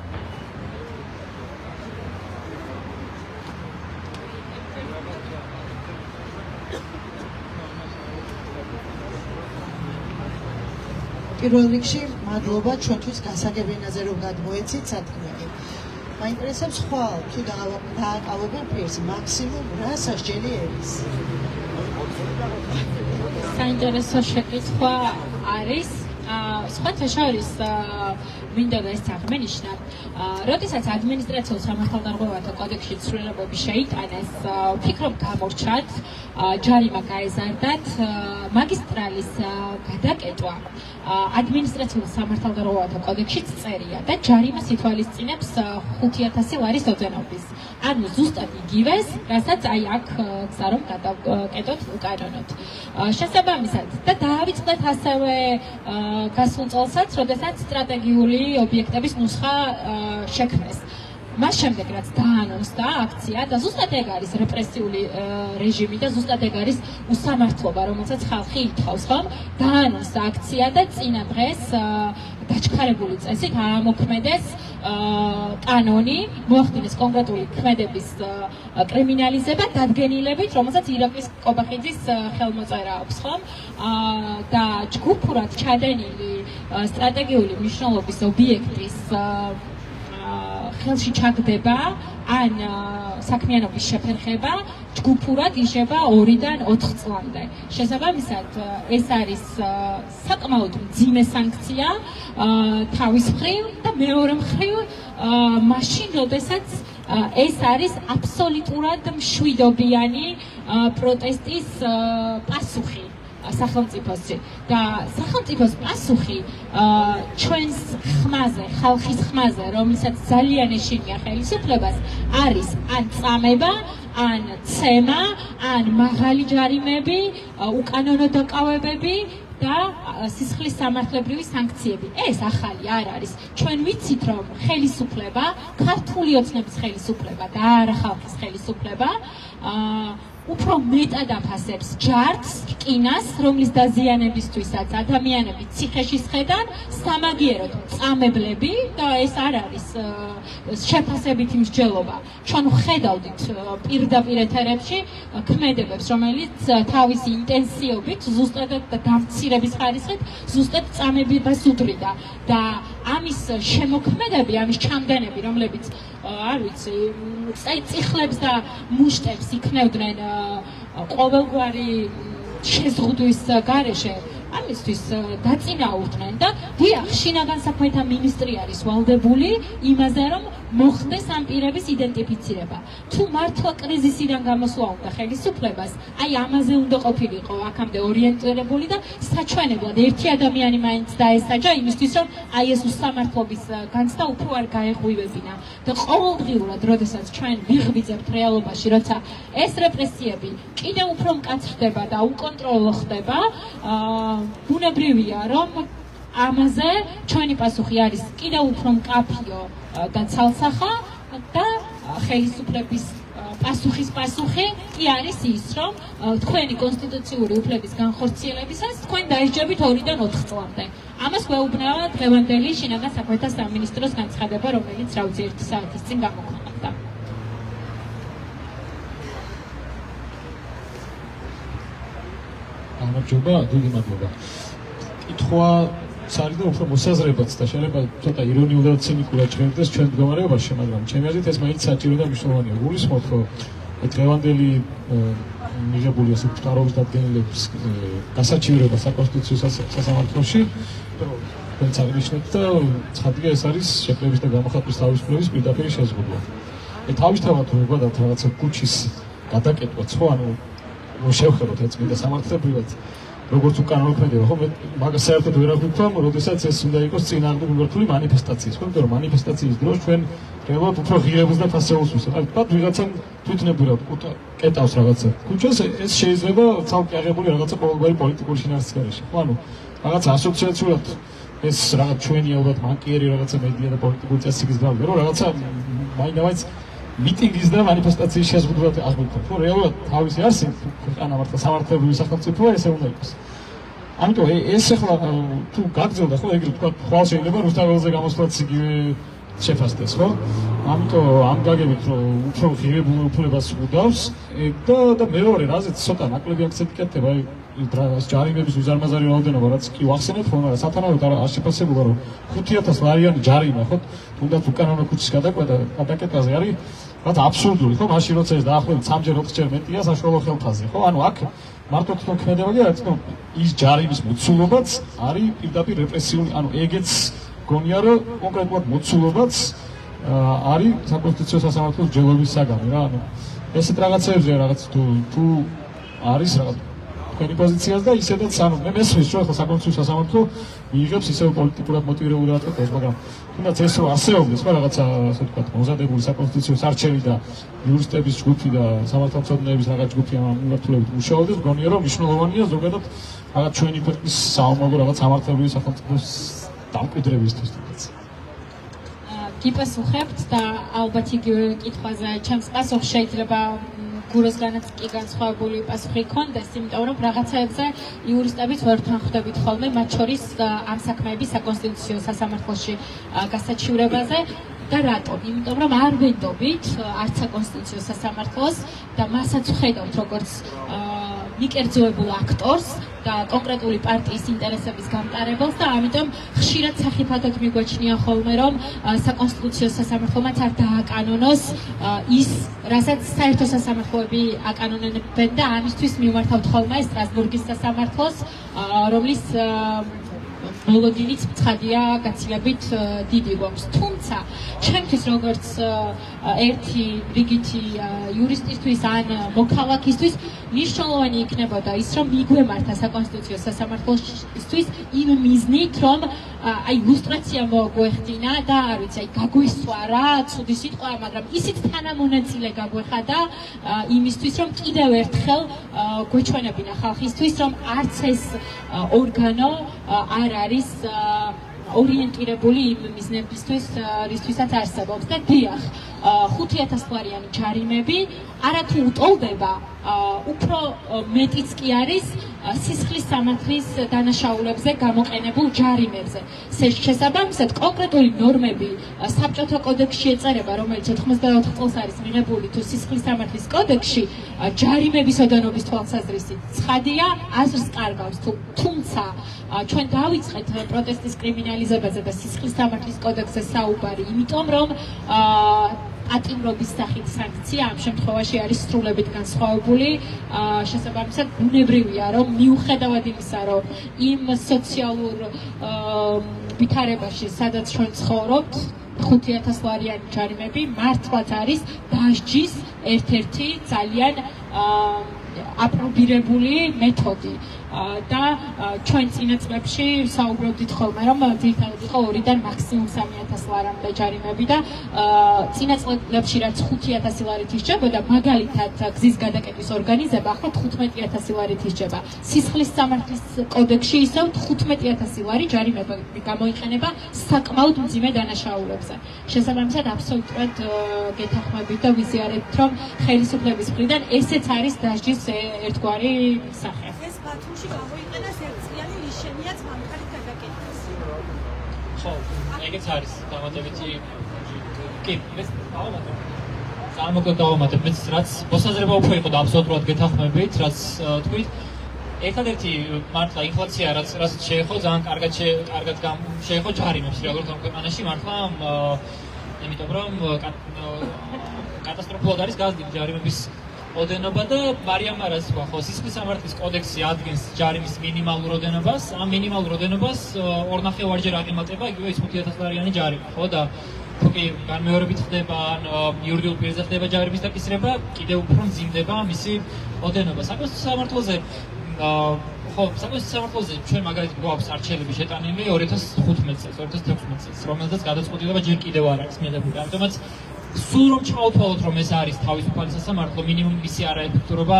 პირველ რიგში მადლობა ჩვენთვის გასაგებინაზე რომ გადმოეცით სათქმელი. მაინტერესებს ხვალ თუ დააკავებენ პირს მაქსიმუმ რა სასჯელი ერის? საინტერესო შეკითხვა არის. სხვათა შორის მინდა და ეს აღმენიშნა, როდესაც ადმინისტრაციულ სამართალდარღვევათა კოდექსში ცვლილებები შეიტანეს, ვფიქრობ გამორჩათ, ჯარიმა გაეზარდათ, მაგისტრალის გადაკეტვა ადმინისტრაციულ სამართალდარღვევათა კოდექსშიც წერია და ჯარიმას ითვალისწინებს 5,000 ლარის ოდენობის. ანუ ზუსტად იგივეს, რასაც აი აქ გზა რომ გადავკეტოთ უკანონოდ. შესაბამისად და დაავიწყდეთ ასევე გასულ წელსაც, როდესაც სტრატეგიული ობიექტების ნუსხა შექმნეს. მას შემდეგ რაც დაანონსდა აქცია და ზუსტად ეგ არის რეპრესიული რეჟიმი და ზუსტად ეგ არის უსამართლობა, რომელსაც ხალხი ითხოვს, ხომ? დაანონსდა აქცია და წინა დღეს დაჩქარებული წესით აამოქმედეს კანონი, მოახდინეს კონკრეტული ქმედების კრიმინალიზება დადგენილებით, რომელსაც ირაკლის კობახიძის ხელმოწერა აქვს, ხომ? და ჯგუფურად ჩადენილი სტრატეგიული მნიშვნელობის ობიექტის ხელში ჩაგდება ან საქმიანობის შეფერხება ჯგუფურად იშება 2-დან 4 წლამდე. შესაბამისად, ეს არის საკმაოდ მძიმე სანქცია თავის მხრივ და მეორე მხრივ მაშინ, როდესაც ეს არის აბსოლუტურად მშვიდობიანი პროტესტის პასუხი სახელმწიფოსი და სახელმწიფოს პასუხი ჩვენს ხმაზე, ხალხის ხმაზე, რომელსაც ძალიან ეშინია ხელისუფლებას, არის ან წამება, ან ცემა, ან მაღალი ჯარიმები, უკანონო დაკავებები და სისხლის სამართლებრივი სანქციები. ეს ახალი არ არის. ჩვენ ვიცით, რომ ხელისუფლება, ქართული ოცნების ხელისუფლება და არა ხალხის ხელისუფლება უფრო მეტად აფასებს ჯარდს, რკინას, რომლის დაზიანებისთვისაც ადამიანები ციხეში სხედან, სამაგიეროდ წამებლები და ეს არ არის შეფასებითი მსჯელობა. ჩვენ ხედავდით პირდაპირ ეთერებში ქმედებებს, რომელიც თავისი ინტენსივობით, ზუსტად დამცირების ხარისხით, ზუსტად წამებებას უდრიდა და ამის შემოქმედები, ამის ჩამდენები, რომლებიც არ ვიცი, წიხლებს და მუშტებს იქნევდნენ ყოველგვარი შეზღუდვის გარეშე, ამისთვის დაწინაურდნენ და დიახ, შინაგან საქმეთა მინისტრი არის ვალდებული იმაზე, რომ მოხდეს ამ პირების იდენტიფიცირება. თუ მართლა კრიზისიდან გამოსვლა უნდა ხელისუფლებას, აი ამაზე უნდა ყოფილიყო აქამდე ორიენტირებული და საჩვენებლად ერთი ადამიანი მაინც დაესაჯა იმისთვის, რომ აი ეს უსამართლობის განცდა უფრო არ გაეღვივებინა. და ყოველდღიურად, როდესაც ჩვენ ვიღვიძებთ რეალობაში, როცა ეს რეპრესიები კიდევ უფრო მკაცრდება და უკონტროლო ხდება, ბუნებრივია, რომ ამაზე ჩვენი პასუხი არის კიდევ უფრო მკაფიო და ცალსახა და ხელისუფლების პასუხი კი არის ის, რომ თქვენი კონსტიტუციური უფლების განხორციელებისას თქვენ დაისჯებით 2-დან 4 წლამდე. ამას გვეუბნება დღევანდელი შინაგან საქმეთა სამინისტროს განცხადება, რომელიც რა ვიცი 1 საათის წინ გამოქვეყნდა. გამარჯობა, დიდი მადლობა. კითხვა სარიდან უფრო მოსაზრებაც და შეიძლება ცოტა ირონიულად ცინიკურად ჟღერდეს ჩვენ მდგომარეობაში, მაგრამ ჩემი აზრით ეს მაინც საჭირო და მნიშვნელოვანია. გულისხმობთ, რომ დღევანდელი მიღებული ასე წყაროების დადგენილების გასაჩივრება საკონსტიტუციო სასამართლოში, თქვენც აღნიშნეთ და ცხადია ეს არის შეფერების და გამოხატვის თავისუფლების პირდაპირ შეზღუდვა. თავისთავად რომ ვუყავთ რაღაცა კუჩის გადაკეთვა, ხო, ანუ შევხედოთ ეს წმინდა სამართლებრივად როგორც უკანონო ქმედება, ხო, მაგას საერთოდ ვერ აღვიქვამ, როდესაც ეს უნდა იყოს წინააღმდეგ მიმართული მანიფესტაციის, ხო, იმიტომ რომ მანიფესტაციის დროს ჩვენ რეალურად უფრო ღირებულს და ფასეულს ვისვათ. აი, თქვა ვიღაცამ თვითნებურად კეტავს რაღაცა ქუჩას, ეს შეიძლება ცალკე აღებული რაღაცა ყოველგვარი პოლიტიკური შინაარსის გარეშე, ხო, ანუ რაღაცა ასოციაციურად ეს რაღაც ჩვენი ალბათ მანკიერი რაღაცა მედია და პოლიტიკური წესრიგის გამო, რომ რაღაცა მაინც მიტინგის და მანიფესტაციის შეზღუდვად აღვიქვათ, ხო, რეალურად თავისი არსი ქვეყანა მართლა სამართლებრივი სახელმწიფოა, ესე უნდა იყოს. ამიტომ ეს ახლა თუ გაგრძელდა, ხო, ეგრე თქვა, ხვალ შეიძლება რუსთაველზე გამოსვლაც იგივე შეფასდეს, ხო? ამიტომ ამ გაგებით რომ უფრო ღირებულ უფლებას უდავს და მეორე რაზეც ცოტა ნაკლები აქცენტი კეთდება, აი ჯარიმების უზარმაზარი რაოდენობა, რაც კი ვახსენეთ, ხო, მაგრამ სათანადოდ არ შეფასებულა, რომ 5,000 ლარიანი ჯარიმა, ხო, თუნდაც უკანონო ქუჩის გადაკეთვაზე არის რაც აბსურდული, ხო, მაშინ როცა ეს დაახლოებით 3-ჯერ 4-ჯერ მეტია საშუალო ხელფასზე, ხო? ანუ აქ მარტო თქო ქმედებია, რაც ის ჯარიმის მოცულობაც არის პირდაპირ რეპრესიული, ანუ ეგეც გონია, რომ კონკრეტულად მოცულობაც არის საკონსტიტუციო სასამართლოს ჯელობის საგანი რა, ანუ ესეთ რაღაცებზე რაღაც თუ არის რაღაც თქვენი პოზიციას და ისედაც ანუ მე მესმის რომ ახლა საკონსტიტუციო სასამართლო მიიღებს ისევ პოლიტიკურად მოტივირებული რაღაცას, მაგრამ თუნდაც ეს რომ არსებობდეს ხო რაღაცა ასე ვთქვათ მომზადებული საკონსტიტუციო არჩევი და იურისტების ჯგუფი და სამართალმცოდნეების რაღაც ჯგუფი ამ მიმართულებით მუშაობდეს, გონია რომ მნიშვნელოვანია ზოგადად რაღაც ჩვენი ქვეყნის საომაგო რაღაც სამართლებრივი სახელმწიფოს დამკვიდრებისთვის თუნდაც. გიპასუხებთ და ალბათ იგივე კითხვაზე ჩემს პასუხს შეიძლება გუროსგანაც კი განსხვავებული პასუხი ქონდეს, იმიტომ რომ რაღაცეებზე იურისტებით ვერ თანხმდებით ხოლმე, მათ შორის ამ საქმეების საკონსტიტუციო სასამართლოში გასაჩივრებაზე და რატომ? იმიტომ რომ არ ვენდობით არც საკონსტიტუციო სასამართლოს და მასაც ვხედავთ როგორც მიკერძოებულ აქტორს და კონკრეტული პარტიის ინტერესების გამტარებელს და ამიტომ ხშირად სახიფათოდ მიგვაჩნია ხოლმე რომ საკონსტიტუციო სასამართლომაც არ დააკანონოს ის, რასაც საერთო სასამართლოები აკანონებენ და ამისთვის მივმართავთ ხოლმე სტრასბურგის სასამართლოს, რომლის მოლოდინიც ცხადია გაცილებით დიდი გვაქვს. თუმცა ჩემთვის როგორც ერთი რიგითი იურისტისთვის ან მოქალაქისთვის მნიშვნელოვანი იქნებოდა ის, რომ მიგვემართა საკონსტიტუციო სასამართლოსთვის იმ მიზნით, რომ აი ლუსტრაცია მოგვეხდინა და არ ვიცი, აი გაგვისვა რა, ცუდი სიტყვა, მაგრამ ისიც თანამონაწილე გაგვეხადა იმისთვის, რომ კიდევ ერთხელ გვეჩვენებინა ხალხისთვის, რომ არც ეს ორგანო არ არის ორიენტირებული იმ მიზნებისთვის, რისთვისაც არსებობს და დიახ, 5,000 ლარიანი ჯარიმები არათუ უტოლდება უფრო მეტიც კი არის სისხლის სამართლის დანაშაულებზე გამოყენებულ ჯარიმებზე. შესაბამისად, კონკრეტული ნორმები საბჭოთა კოდექსში ეწერება, რომელიც 94 წელს არის მიღებული თუ სისხლის სამართლის კოდექსში, ჯარიმების ოდენობის თვალსაზრისით ცხადია, აზრს კარგავს, თუმცა ჩვენ დავიწყეთ პროტესტის კრიმინალიზებაზე და სისხლის სამართლის კოდექსზე საუბარი, იმიტომ რომ პატიმრობის სახით სანქცია ამ შემთხვევაში არის სრულებით განსხვავებული. შესაბამისად, ბუნებრივია, რომ მიუხედავად იმისა, რომ იმ სოციალურ ვითარებაში, სადაც ჩვენ ცხოვრობთ, 5000 ლარიანი ჯარიმები მართლაც არის დასჯის ერთ-ერთი ძალიან აპრობირებული მეთოდი. და ჩვენ წინა წლებში საუბრობდით ხოლმე, რომ ძირითადად იყო 2-დან მაქსიმუმ 3000 ლარამდე ჯარიმები და წინა წლებში რაც 5000 ლარით ისჯებოდა, მაგალითად გზის გადაკეტვის ორგანიზება ახლა 15000 ლარით ისჯება. სისხლის სამართლის კოდექსში ისევ 15000 ლარი ჯარიმები გამოიყენება საკმაოდ მძიმე დანაშაულებზე. შესაბამისად, აბსოლუტურად გეთანხმებით და ვიზიარებთ, რომ ხელისუფლების მხრიდან ესეც არის დასჯის ერთგვარი სახე. ბათუმში გამოიყენეს ერთწლიანი ნიშანიაც მანქანის გადაკეთებას. ხო, ეგეც არის დამატებითი. კი, ეს დავამატებ. წარმოგვიდგეთ დავამატებ, მეც რაც მოსაზრება უფრო იყო და აბსოლუტურად გეთანხმებით, რაც თქვით. ერთადერთი მართლა ინფლაცია რაც შეეხო ძალიან კარგად შეეხო ჯარიმებს როგორც ამ ქვეყანაში მართლა იმიტომ რომ კატასტროფულად არის გაზრდილი ჯარიმების ოდენობა და მარიამ არას თქვა ხო სისხლის სამართლის კოდექსი ადგენს ჯარიმის მინიმალურ ოდენობას ამ მინიმალურ ოდენობას 2.5-ჯერ აღემატება იგივე ის 5000 ლარიანი ჯარიმი ხო და თუკი განმეორებით ხდება ან იურიდიულ პირზე ხდება ჯარიმის დაკისრება კიდევ უფრო მძიმდება მისი ოდენობა საკონსტიტუციო სამართლოზე ხო საკონსტიტუციო სამართლოზე ჩვენ მაგალითად გვაქვს არჩევნები შეტანილი 2015 წელს 2016 წელს რომელზეც გადაწყვეტილება ჯერ კიდევ არ არის მიღებული ამიტომაც სულ რომ ჩავთვალოთ რომ ეს არის თავისუფალი სასამართლო მინიმუმ მისი არაეფექტურობა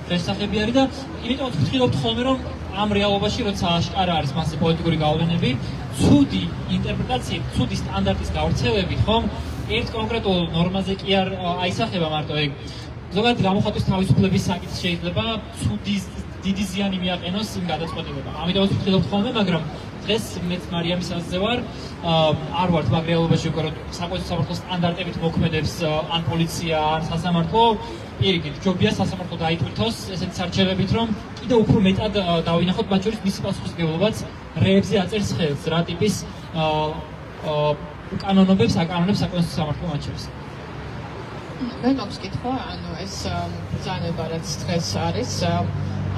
შესახები არის და იმიტომ ვფიქრობთ ხოლმე რომ ამ რეალობაში როცა აშკარა არის მასზე პოლიტიკური გავლენები ცუდი ინტერპრეტაციით ცუდი სტანდარტის გავრცელებით ხომ ერთ კონკრეტულ ნორმაზე კი არ აისახება მარტო ეგ ზოგადად გამოხატვის თავისუფლების საკითხი შეიძლება ცუდი დიდი ზიანი მიაყენოს იმ გადაწყვეტილებამ ამიტომ ვფიქრობთ ხოლმე მაგრამ დღეს მეც მარიამის ასზე ვარ არ ვართ მაგ რეალობაში უკვე რომ საკონსტიტუციო სამართლოს სტანდარტებით მოქმედებს ან პოლიცია ან სასამართლო პირიქით ჯობია სასამართლო დაიტვირთოს ესეთი სარჩელებით რომ კიდევ უფრო მეტად დავინახოთ მათ შორის მისი პასუხისმგებლობაც რეებზე აწერს ხელს რა ტიპის კანონობებს აკანონებს საკონსტიტუციო სამართლო მათ შორის მე მაქვს კითხვა ანუ ეს ბრძანება რაც დღეს არის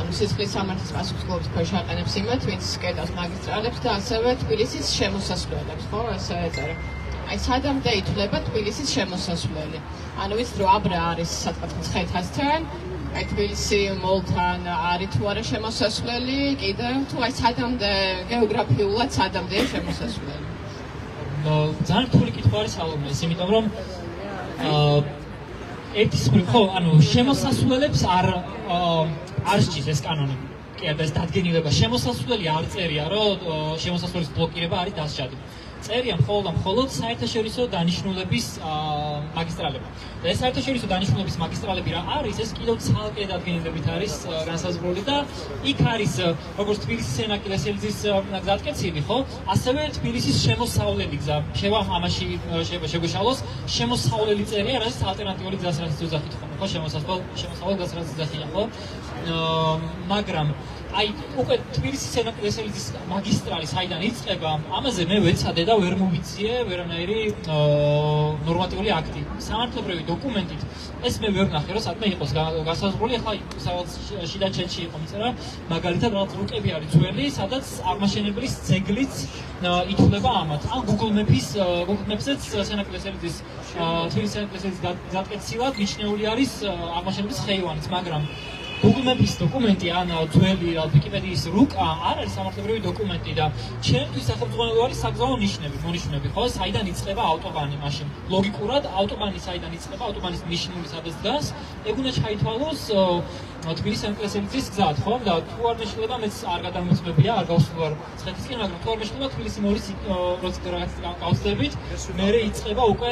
ანუ სისხლის სამართლის პასუხისმგებლობის ქვეშ აყენებს იმათ, ვინც კედავს მაგისტრალებს და ასევე თბილისის შემოსასვლელებს, ხო, ესე ეწერა. აი, სადამდე ითვლება თბილისის შემოსასვლელი. ანუ ვიცით, რომ აბრა არის სადღაც მცხეთასთან, აი თბილისი მოლთან არის თუ არა შემოსასვლელი, კიდევ თუ აი სადამდე გეოგრაფიულად სადამდეა შემოსასვლელი. ძალიან რთული კითხვა არის ალომეს, იმიტომ რომ ერთის მხრივ ხო, ანუ შემოსასვლელებს არ სჭირს ეს კანონები. კი არა, ეს დადგენილება შემოსასვლელი არ წერია, რომ შემოსასვლელის ბლოკირება არის დასჯადი. წერია მხოლოდ საერთაშორისო დანიშნულების მაგისტრალები. და ეს საერთაშორისო დანიშნულების მაგისტრალები რა არის, ეს კიდევ ცალკე დადგენილებით არის განსაზღვრული და იქ არის როგორც თბილისის სენაკილესელიძის გზატკეცილი, ხო? ასევე თბილისის შემოსავლელი გზა. ამაში შეგვეშალოს შემოსავლელი წერია, რაც ალტერნატიული გზას რაც ძახით ხოლმე, ხო? შემოსავალ გზას რაც ძახია, ხო? მაგრამ აი უკვე თბილისის სენაკილესელიძის მაგისტრალი საიდან იწყება, ამაზე მე ვეცადე და ვერ მოვიციე ვერანაირი ნორმატიული აქტი. სამართლებრივი დოკუმენტით ეს მე ვერ ვნახე, რომ საქმე იყოს გასაზღვრული, ახლა სადაც შიდა ჩენჩი იყო მიწერა, მაგალითად რაღაც რუკები არის ძველი, სადაც აღმაშენებლის ძეგლიც ითვლება ამათ. ან Google Maps-ზეც სენაკილესელიძის თბილისის სენაკილესელიძის გზატკეცილად მიჩნეული არის აღმაშენებლის ხეივანიც, მაგრამ Google Maps დოკუმენტი ან ძველი ვიკიპედიის რუკა არ არის სამართლებრივი დოკუმენტი და ჩემთვის სახელმწიფო არის საგზაო ნიშნები, ხო? საიდან იწყება ავტობანი მაშინ. ლოგიკურად ავტობანი საიდან იწყება, ავტობანის ნიშნული სადაც დგას, ეგ უნდა ჩაითვალოს თბილისის სენაკილესელიძის გზად, ხო? და თუ არ მეშლება, მეც არ გადამოწმებია, არ გავსვარ ცხეთისკენ, მაგრამ თუ არ მეშლება თბილისი მორის რაღაც გავსდებით, მერე იწყება უკვე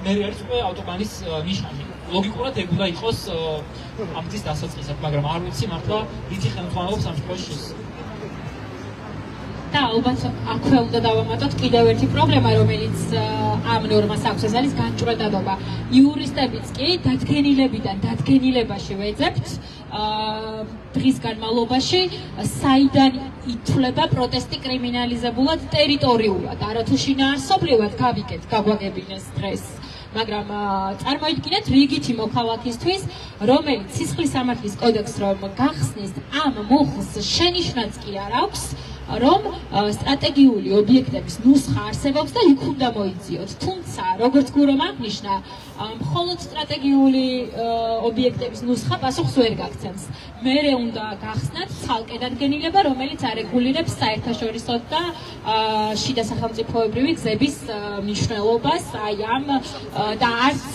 მერე არის უკვე ავტობანის ნიშანი. ლოგიკურად ეგულა იყოს ამ გზის დასაწყისად, მაგრამ არ ვიცი მართლა რითი ხელმძღვანელობს ამ შემთხვევაში. და ალბათ აქვე უნდა დავამატოთ კიდევ ერთი პრობლემა, რომელიც ამ ნორმას აქვს, ეს არის განჭვრეტადობა. იურისტებიც კი დადგენილებიდან დადგენილებაში ვეძებთ დღის განმავლობაში, საიდან ითვლება პროტესტი კრიმინალიზებულად ტერიტორიულად, არათუ შინაარსობრივად გავიგეთ, გაგვაგებინეს დღეს. მაგრამ წარმოიდგინეთ რიგითი მოქალაქისთვის, რომელიც სისხლის სამართლის კოდექსს რომ გახსნის, ამ მუხლს შენიშვნაც კი არ აქვს, რომ სტრატეგიული ობიექტების ნუსხა არსებობს და იქ უნდა მოიძიოთ. თუმცა, როგორც გურომ აღნიშნა, მხოლოდ სტრატეგიული ობიექტების ნუსხა პასუხს ვერ გაგცემს. მერე უნდა გახსნათ ცალკე დადგენილება, რომელიც არეგულირებს საერთაშორისო და შიდა სახელმწიფოებრივი გზების მნიშვნელობას, აი ამ და არც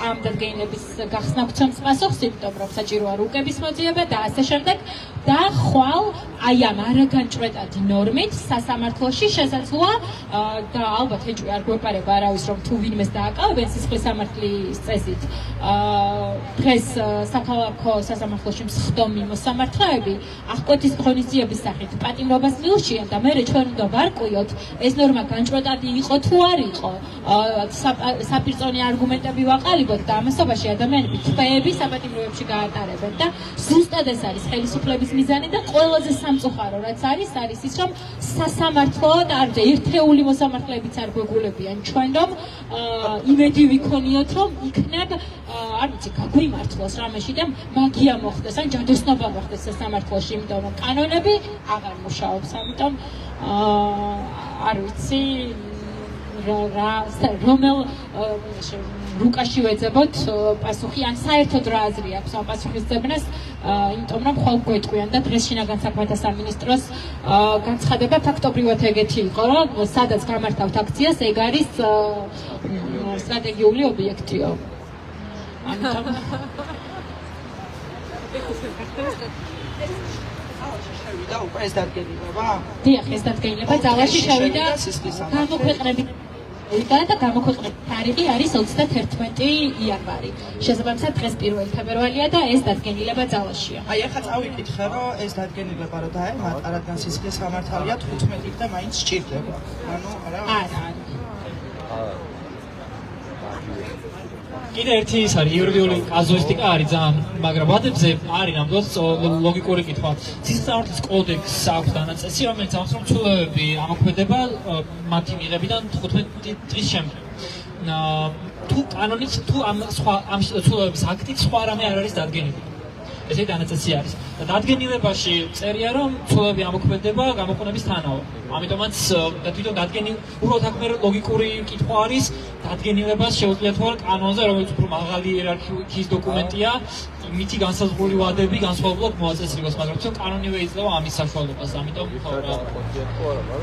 ამ დადგენილების გახსნა გვცემს პასუხს, იმიტომ რომ საჭიროა რუკების მოძიება და ასე შემდეგ. და ხვალ აი ამ არაგანჭვრეტადი ნორმით სასამართლოში შესაძლოა და ალბათ ეჭვი არ გვეპარება არავის რომ თუ ვინმეს დააკავებენ სისხლის სამართლის წესით დღეს საქალაქო სასამართლოში მსხდომი მოსამართლეები აღკვეთის ღონისძიების სახით პატიმრობას მიურჩიან და მერე ჩვენ უნდა ვარკვიოთ ეს ნორმა განჭვრეტადი იყო თუ არ იყო საპირწონე არგუმენტები ვაყალიბოთ და ამასობაში ადამიანები თვეები საპატიმროებში გაატარებენ და ზუსტად ეს არის ხელისუფლების მიზანი და ყველაზე სამწუხარო რაც არის ის რომ სასამართლო და ერთეული მოსამართლეებიც არ გვეგულებიან ჩვენ რომ იმედი ვიქონიოთ რომ იქნებ არ ვიცი გაგვიმართლოს რამეში და მაგია მოხდეს ან ჯადოსნობა მოხდეს სასამართლოში იმიტომ რომ კანონები აღარ მუშაობს ამიტომ არ ვიცი რომელ რუკაში ვეძებოთ პასუხი ან საერთოდ რა აზრი აქვს ამ პასუხის ძებნას იმიტომ რომ ხვალ გვეტყვიან და დღეს შინაგან საქმეთა სამინისტროს განცხადება ფაქტობრივად ეგეთი იყო რომ სადაც გამართავთ აქციას ეგ არის სტრატეგიული ობიექტიო ამიტომ ეს დადგენილება? დიახ, ეს დადგენილება ძალაში შევიდა გამოქვეყნებით და გამოქვეყნების თარიღი არის 31 იანვარი. შესაბამისად დღეს 1 თებერვალია და ეს დადგენილება ძალაშია. აი ახლა წავიკითხე რომ ეს დადგენილება რომ დაემატა, რადგან სისხლის სამართალია 15 და მაინც სჭირდება. ანუ არა. კიდე ერთი ის არის იურიდიული კაზუისტიკა არის ძალიან, მაგრამ ვადებზე არის ნამდვილად ლოგიკური კითხვა. სისხლის სამართლის კოდექსს აქვს დანაწესი, რომელიც ამბობს, რომ ცვლილებები ამოქმედება მათი მიღებიდან 15 დღის შემდეგ. თუ კანონით, თუ ამ ცვლილებების აქტით სხვა რამე არ არის დადგენილი. ესე დანაწესი არის. და დადგენილებაში წერია, რომ ცვლილებები ამოქმედება გამოყენებისთანავე. ამიტომაც თვითონ უბრალოდ აქ ლოგიკური კითხვა არის, დადგენილებას შეუძლია თუ არა კანონზე, რომელიც უფრო მაღალი იერარქიის დოკუმენტია, მითი განსაზღვრული ვადები განსხვავებულად მოაწესრიგოს, მაგრამ თვითონ კანონივე იძლევა ამის საშუალებას. ამიტომ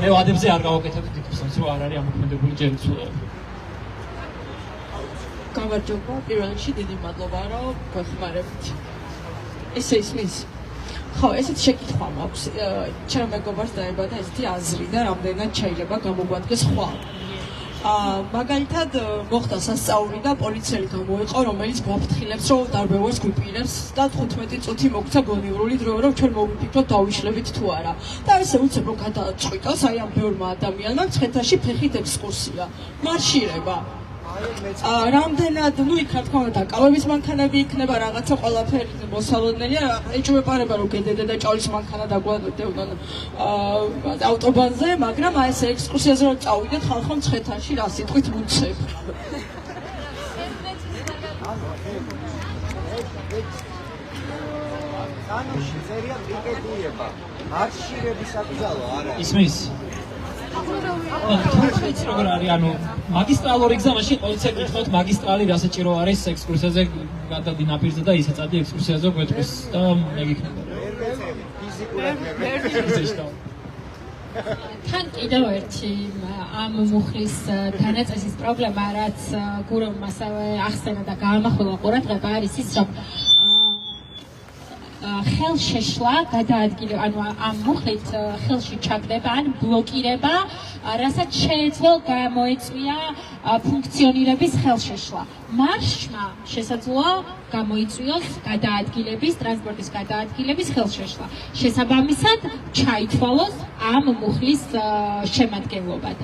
მე ვადებზე არ გავაკეთებ თვითონს, რომ არ არის ამოქმედებული ჯერი ცვლილებები. გამარჯობა, პირველ რიგში დიდი მადლობა, რომ გვეხმარებით. ესე ისმის. ხო, ესეთ შეკითხვა მაქვს. ჩემ მეგობარს დაებადა ესეთი აზრი და რამდენად შეიძლება გამოგვადგეს ხვალ. მაგალითად მოხდა სასწაული და პოლიციელი გამოიყო, რომელიც გვაფრთხილებს, რომ დარბევას გვიპირებს და 15 წუთი მოგცა გონივრული დრო, რომ ჩვენ მოვიფიქროთ დავიშლებით თუ არა. და ესე უცებ რომ გადაწყვიტოს აი ამ ბევრმა ადამიანმა მცხეთაში ფეხით ექსკურსია. მარშირება. რამდენად, იქ რა თქმა უნდა, კავების მანქანები იქნება, რაღაცა ყველაფერი მოსალოდნელია, ეჭვეპარება რომ გედედა და ჭალის მანქანა დაგვადევდნენ ავტობანზე, მაგრამ აი ეს ექსკურსიაზე რომ წავიდეთ ხალხო მცხეთაში, რა სიტყვით ვუცებ. კანონში წერია პიკეტირება, მარშირებისაკრძალო არა. ისმის როგორ არის ანუ მაგისტრალური გზაში პოლიცია გითხოთ მაგისტრალი რა საჭირო არის ექსკურსიაზე გადადი ნაპირზე და ისე წადი ექსკურსიაზე გვეტყვის და მე გიქნება თან კიდევ ერთი ამ მუხლის დანაწესის პრობლემა რაც გურომ ასევე ახსენა და გაამახვილა ყურადღება არის ის რომ ხელშეშლა გადაადგილება, ანუ ამ მუხლით ხელში ჩაგდება ან ბლოკირება, რასაც შეეძლო გამოეწვია ფუნქციონირების ხელშეშლა. მარშმა შესაძლოა გამოიწვიოს გადაადგილების, ტრანსპორტის გადაადგილების ხელშეშლა. შესაბამისად, ჩაითვალოს ამ მუხლის შემადგენლობად.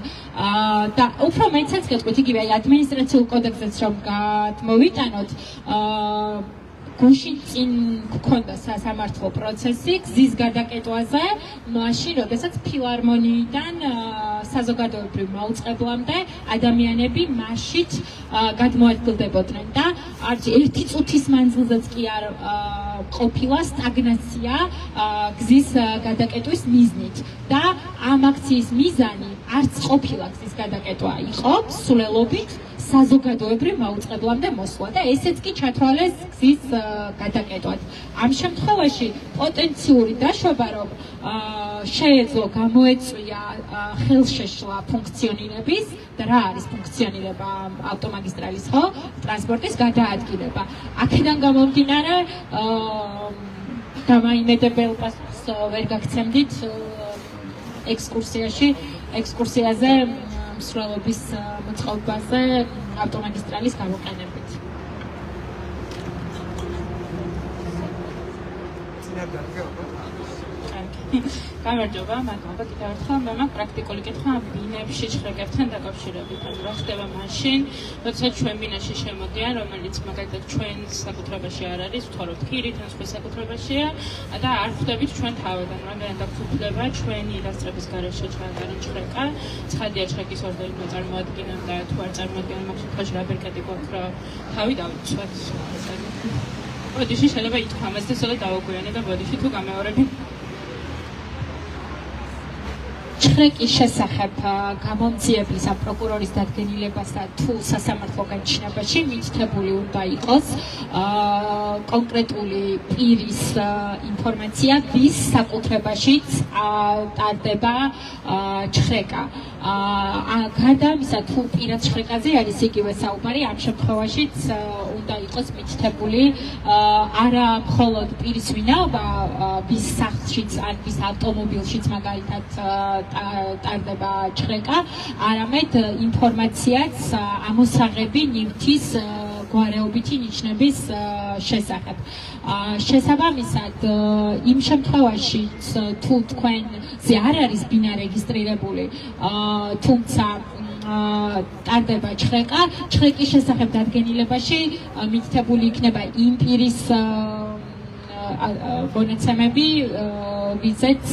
და უფრო მეცაც გეტყვით, იგივე ადმინისტრაციულ კოდექსზეც რომ გადმოვიტანოთ, გუშინ წინ გქონდა სასამართლო პროცესი გზის გადაკეტვაზე, მაშინ, როდესაც ფილარმონიიდან საზოგადოებრივ მაუწყებლამდე ადამიანები მარშით გადმოადგილდებოდნენ და არც ერთი წუთის მანძილზეც კი არ ყოფილა სტაგნაცია გზის გადაკეტვის მიზნით და ამ აქციის მიზანი არც ყოფილა გზის გადაკეტვა იყო სულელობით საზოგადოებრივ მაუწყებლამდე მოსვლა და ესეც კი ჩათვალეს გზის გადაკეტვად. ამ შემთხვევაში პოტენციური დაშვება, რომ შეეძლო გამოეწვია ხელშეშლა ფუნქციონირების და რა არის ფუნქციონირება ავტომაგისტრალის ხო ტრანსპორტის გადაადგილება. აქედან გამომდინარე დამაიმედებელ პასუხს ვერ გაგცემდით ექსკურსიაზე მსვლელობის მოწყობაზე ავტომაგისტრალის გამოყენებით. გამარჯობა, მაგალითად კიდევ ერთხელ მე მაქვს პრაქტიკული კითხვა ბინებში ჩხრეკებთან დაკავშირებით. ანუ რა ხდება მაშინ, როდესაც ჩვენ ბინაში შემოდიან, რომელიც მაგალითად ჩვენ საკუთრებაში არ არის, ვთხოვთ ქირით ან სხვა საკუთრებაშია და არ ხვდებით ჩვენ თავიდან, რამდენად აქვს უფლება ჩვენი დასწრების გარეშე ჩააგარონ ჩხრეკა, ცხადია ჩხრეკის ორდერი მოწარმოადგინონ და თუ არ წარმოადგენენ მაგ შემთხვევაში რა ბერკეტი გვაქვს, რა თავი დავიცვათ. ბოდიში შეიძლება ითქვა ამას და სულ დავაგვიანე და ბოდიში თუ გამეორები ჩხრეკის შესახებ გამომძიების ან პროკურორის დადგენილებასა თუ სასამართლო განჩინებაში მითითებული უნდა იყოს კონკრეტული პირის ინფორმაცია, ვის საკუთრებაშიც ტარდება ჩხრეკა. გარდა ამისა, თუ პირად ჩხრეკაზე არის იგივე საუბარი, ამ შემთხვევაშიც უნდა იყოს მითითებული არა მხოლოდ პირის ვინაობა, ვის სახლშიც ან ვის ავტომობილშიც მაგალითად ტარდება ჩხრეკა, არამედ ინფორმაციაც ამოსაღები ნივთის გვარეობითი ნიშნების შესახებ. შესაბამისად, იმ შემთხვევაში თუ თქვენზე არ არის ბინა რეგისტრირებული, თუმცა ტარდება ჩხრეკა, ჩხრეკის შესახებ დადგენილებაში მითითებული იქნება იმ პირის მონაცემები, ვიზეც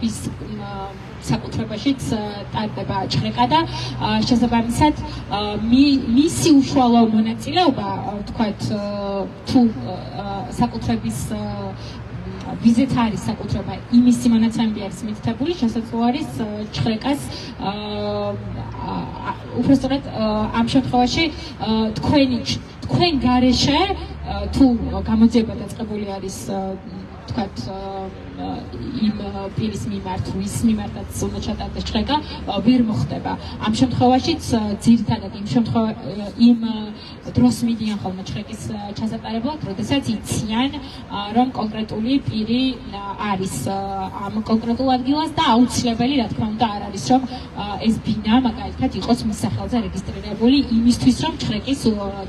ვის საკუთრებაშიც ტარდება ჩხრეკა და შესაბამისად მისი უშუალო მონაწილეობა, ვთქვათ, თუ საკუთრების ვიზეთ არის საკუთრება, იმისი მონაცემები არის მითითებული, შესაძლოა არის ჩხრეკას უბრალოდ ამ შემთხვევაში თქვენ გარეშე თუ გამოძიება დაწყებული არის ვთქვათ იმ პირის მიმართ, ვის მიმართაც უნდა ჩატარდეს ჩხრეკა, ვერ მოხდება. ამ შემთხვევაშიც ძირითადად იმ დროს მიდიან ხოლმე ჩხრეკის ჩასატარებლად, როდესაც იციან, რომ კონკრეტული პირი არის ამ კონკრეტულ ადგილას და აუცილებელი, რა თქმა უნდა, არ არის, რომ ეს ბინა მაგალითად იყოს მის სახელზე რეგისტრირებული იმისთვის, რომ ჩხრეკის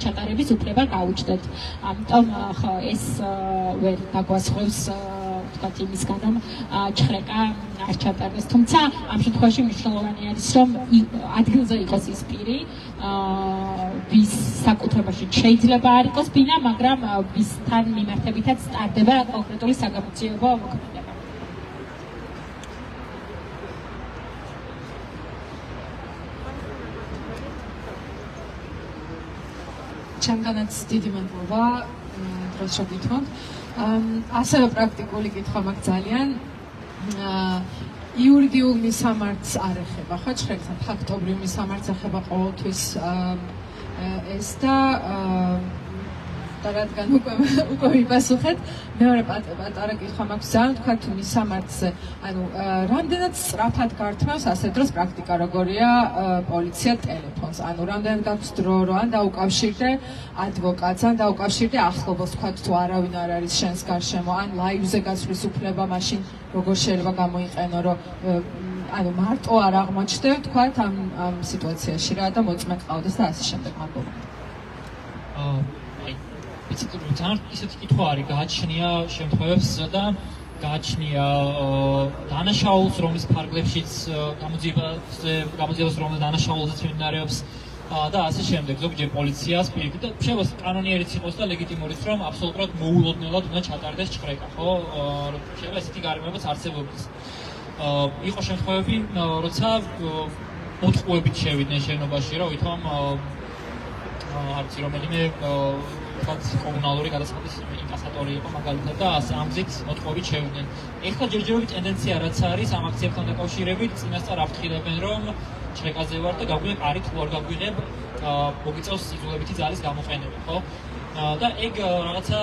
ჩატარების უფლება გაუჩნდეთ. ამიტომ ეს ვერ დაგვასხვევს ვთქვათ იმისგან, რომ ჩხრეკა არ ჩატარდეს. თუმცა ამ შემთხვევაში მნიშვნელოვანი არის, რომ ადგილზე იყოს ის პირი, ვის საკუთრებაში შეიძლება არ იყოს ბინა, მაგრამ ვისთან მიმართებითაც ტარდება კონკრეტული საგამოძიებო მოქმედება. ჩემგანაც დიდი მადლობა დროს რომ გითხოვთ. ასევე პრაქტიკული კითხვა მაქვს ძალიან. იურიდიულ მისამართს არ ეხება, ხო, ჩხრეკთან ფაქტობრივ მისამართს ეხება ყოველთვის ეს და რადგან უკვე მიპასუხეთ, მეორე პატარა კითხვა მაქვს ძალიან თქვა თუ მის სამართლზე, ანუ რამდენად სწრაფად გართმევს ასე დროს პრაქტიკა როგორია პოლიცია ტელეფონს, ანუ რამდენად გაქვს დრო რომ ან დაუკავშირდე ადვოკატს, ან დაუკავშირდე ახლობელს, თქვა თუ არავინ არ არის შენს გარშემო, ან ლაივზე გასვლის უფლება მაშინ როგორ შეიძლება გამოიყენო, რომ ანუ მარტო არ აღმოჩნდე, თქვა ამ სიტუაციაში რა და მოწმე ყავდეს და ასე შემდეგ მადლობა. ძალიან ისეთი კითხვა არის, გააჩნია შემთხვევებს და გააჩნია დანაშაულს, რომლის ფარგლებშიც გამოძიებას რომლის დანაშაულზეც მიმდინარეობს და ასე შემდეგ. ზოგჯერ პოლიციას პირიქით და შეიძლება კანონიერიც იყოს და ლეგიტიმურიც, რომ აბსოლუტურად მოულოდნელად უნდა ჩატარდეს ჭხრეკა, ხო? შეიძლება ესეთი გარემოებაც არსებობდეს. იყო შემთხვევები, როცა მოტყუებით შევიდნენ შენობაში, რა ვითომ არც რომელიმე კომუნალური გადასახადის ინკასატორი იყო მაგალითად და ასე ამზით მოტყუებით შევიდნენ. ეხლა ჯერჯერობით ტენდენცია რაც არის ამ აქციებთან დაკავშირებით, წინასწარ აფრთხილებენ, რომ ჭრეკაზე ვარ და გაგვიღებ არი თუ არ გაგვიღებ, მოგიწევს იძულებითი ძალის გამოყენება, ხო? და ეგ რაღაცა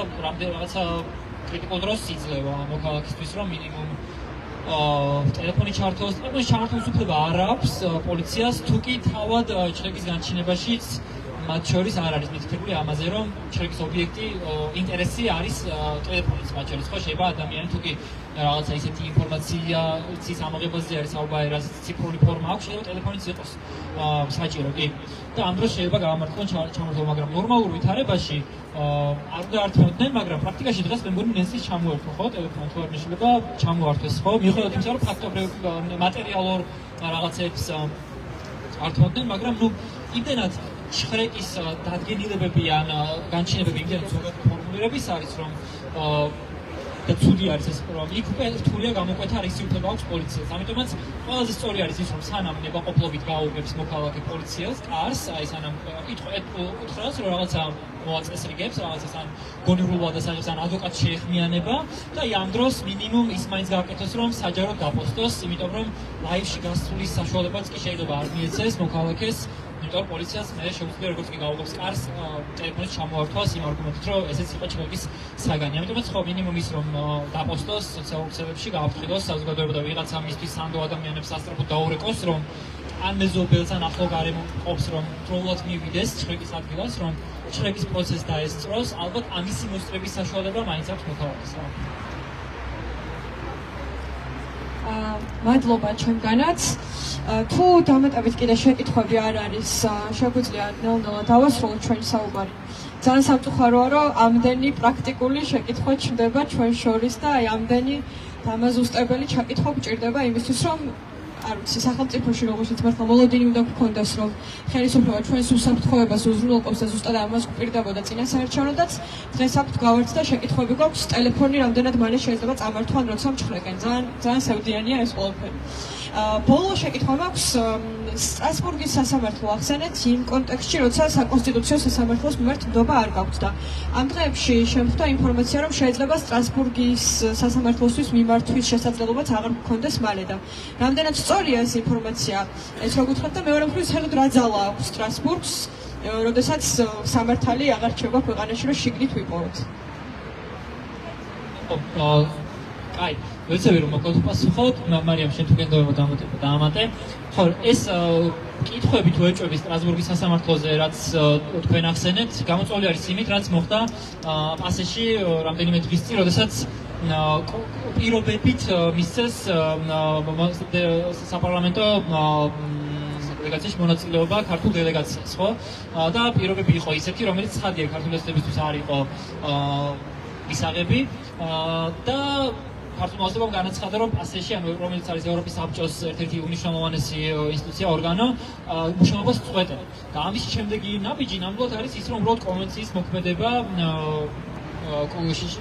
კრიტიკულ დროს იძლევა მოქალაქისთვის, რომ მინიმუმ ტელეფონი ჩართოს, ტელეფონის ჩართოს უფლება არ აქვს პოლიციას, თუ კი თავად ჭრეკის განჩინებაშიც მათ შორის არ არის მითითებული ამაზე, რომ ჭრეკის ობიექტი ინტერესი არის ტელეფონის მათ შორის, ხო? შეიძლება ადამიანი თუ კი რაღაცა ისეთი ინფორმაციის ამოღებაზე არის საუბარი, რასაც ციფრული ფორმა აქვს, შეიძლება ტელეფონიც იყოს საჭირო, კი. და ამ დროს შეიძლება გაამართლონ ჩამოერთვა, მაგრამ ნორმალურ ვითარებაში არ უნდა ართმევდნენ, მაგრამ პრაქტიკაში დღეს მე მგონი ნენსის ჩამოერთვა, ხო? ტელეფონი თუ არ შეიძლება ჩამოართვეს, ხო? მიუხედავად იმისა, რომ ფაქტობრივ მატერიალურ რაღაცებს ართმევდნენ, მაგრამ ნუ იმდენად ჭხრეკის დადგენილებები ან განჩინებები იმდენად ზოგადად ფორმულირების არის, რომ და ცუდი არის ეს, რომ იქ უკვე რთულია გამოკვეთა რისი უფლება აქვს პოლიციას. ამიტომაც ყველაზე სწორი არის ის, რომ სანამ ნებაყოფლობით გაუგებს მოქალაქე პოლიციას, კარს, აი სანამ უთხრას, რომ რაღაცა მოაწესრიგებს, რაღაცას ან გონივრულად ასაღებს, ან ადვოკატს შეეხმიანება და ამ დროს მინიმუმ ის მაინც გააკეთოს, რომ საჯაროდ დაპოსტოს, იმიტომ რომ ლაივში გასვლის საშუალებაც კი შეიძლება არ მიეცეს მოქალაქეს, იმიტომ პოლიციას მე შეუძლია როგორც კი გაუგებს კარს ტელეფონის ჩამოართვას იმ არგუმენტით, რომ ესეც იყო ჭრეკის საგანი. ამიტომაც ხო მინიმუმ ის რომ დაპოსტოს სოციალურ ქსელებში, გააფრთხილოს საზოგადოება და ვიღაცა მისთვის სანდო ადამიანებს სასწრაფოდ დაურეკოს, რომ ან მეზობელს ან ახლო გარემო ყოფს, რომ დროულად მივიდეს ჭრეკის ადგილას, რომ ჭრეკის პროცესი დაესწროს, ალბათ ამისი მოსწრების საშუალება მაინც აქვს მოქალაქეს. მადლობა ჩვენგანაც. თუ დამატებით კიდე შეკითხვები არ არის, შეგვიძლია ნელ-ნელა დავასრულოთ ჩვენი საუბარი. ძალიან სამწუხაროა, რომ ამდენი პრაქტიკული შეკითხვა ჩნდება ჩვენ შორის და აი ამდენი დამაზუსტებელი ჩაკითხვა გვჭირდება იმისთვის, რომ არ ვიცი, სახელმწიფოში როგორც მართლა მოლოდინი უნდა გქონდეს, რომ ხელისუფლება ჩვენს უსაფრთხოებას უზრუნველყოფს და ზუსტად ამას გვპირდებოდა წინასაარჩევნოდაც, დღეს აქვთ გავარდს და შეკითხვები გვაქვს, ტელეფონი რამდენად მალე შეიძლება წამართვან, როცა მჩხრეკენ. ძალიან სევდიანია ეს ყველაფერი. ბოლო შეკითხვა მაქვს, სტრასბურგის სასამართლო ახსენეთ იმ კონტექსტში, როცა საკონსტიტუციო სასამართლოს მიმართ ნდობა არ გაქვთ და ამ დღეებში შემხვდა ინფორმაცია, რომ შეიძლება სტრასბურგის სასამართლოსთვის მიმართვის შესაძლებლობაც აღარ გქონდეს მალე და რამდენად სწორია ეს ინფორმაცია, ეს რო გითხრათ და მეორე მხრივ საერთოდ რა ძალა აქვს სტრასბურგს, როდესაც სამართალი აღარ რჩება ქვეყანაში, რომ შიგნით ვიპოვოთ. აი, ვეცები რომ მოკლედ ვპასუხოთ, მარიამ შენ თუ გენდოება დაამატე. ხო, ეს კითხვები თუ ეჭვები სტრასბურგის სასამართლოზე, რაც თქვენ ახსენეთ, გამოწვეული არის იმით, რაც მოხდა პასეში რამდენიმე დღის წინ, როდესაც პირობებით მისცეს საპარლამენტო დელეგაციაში მონაწილეობა ქართულ დელეგაციას, ხო? და პირობები იყო ისეთი, რომელიც ცხადია ქართული ოცნებისთვის არ იყო მისაღები და ქართულ მოსახლეობამ განაცხადა, რომ პასეში, ანუ რომელიც არის ევროპის საბჭოს ერთ-ერთი უმნიშვნელოვანესი ინსტიტუცია, ორგანო, მუშაობას წყვეტენ. და ამის შემდეგი ნაბიჯი ნამდვილად არის ის, რომ უბრალოდ კონვენციის მოქმედება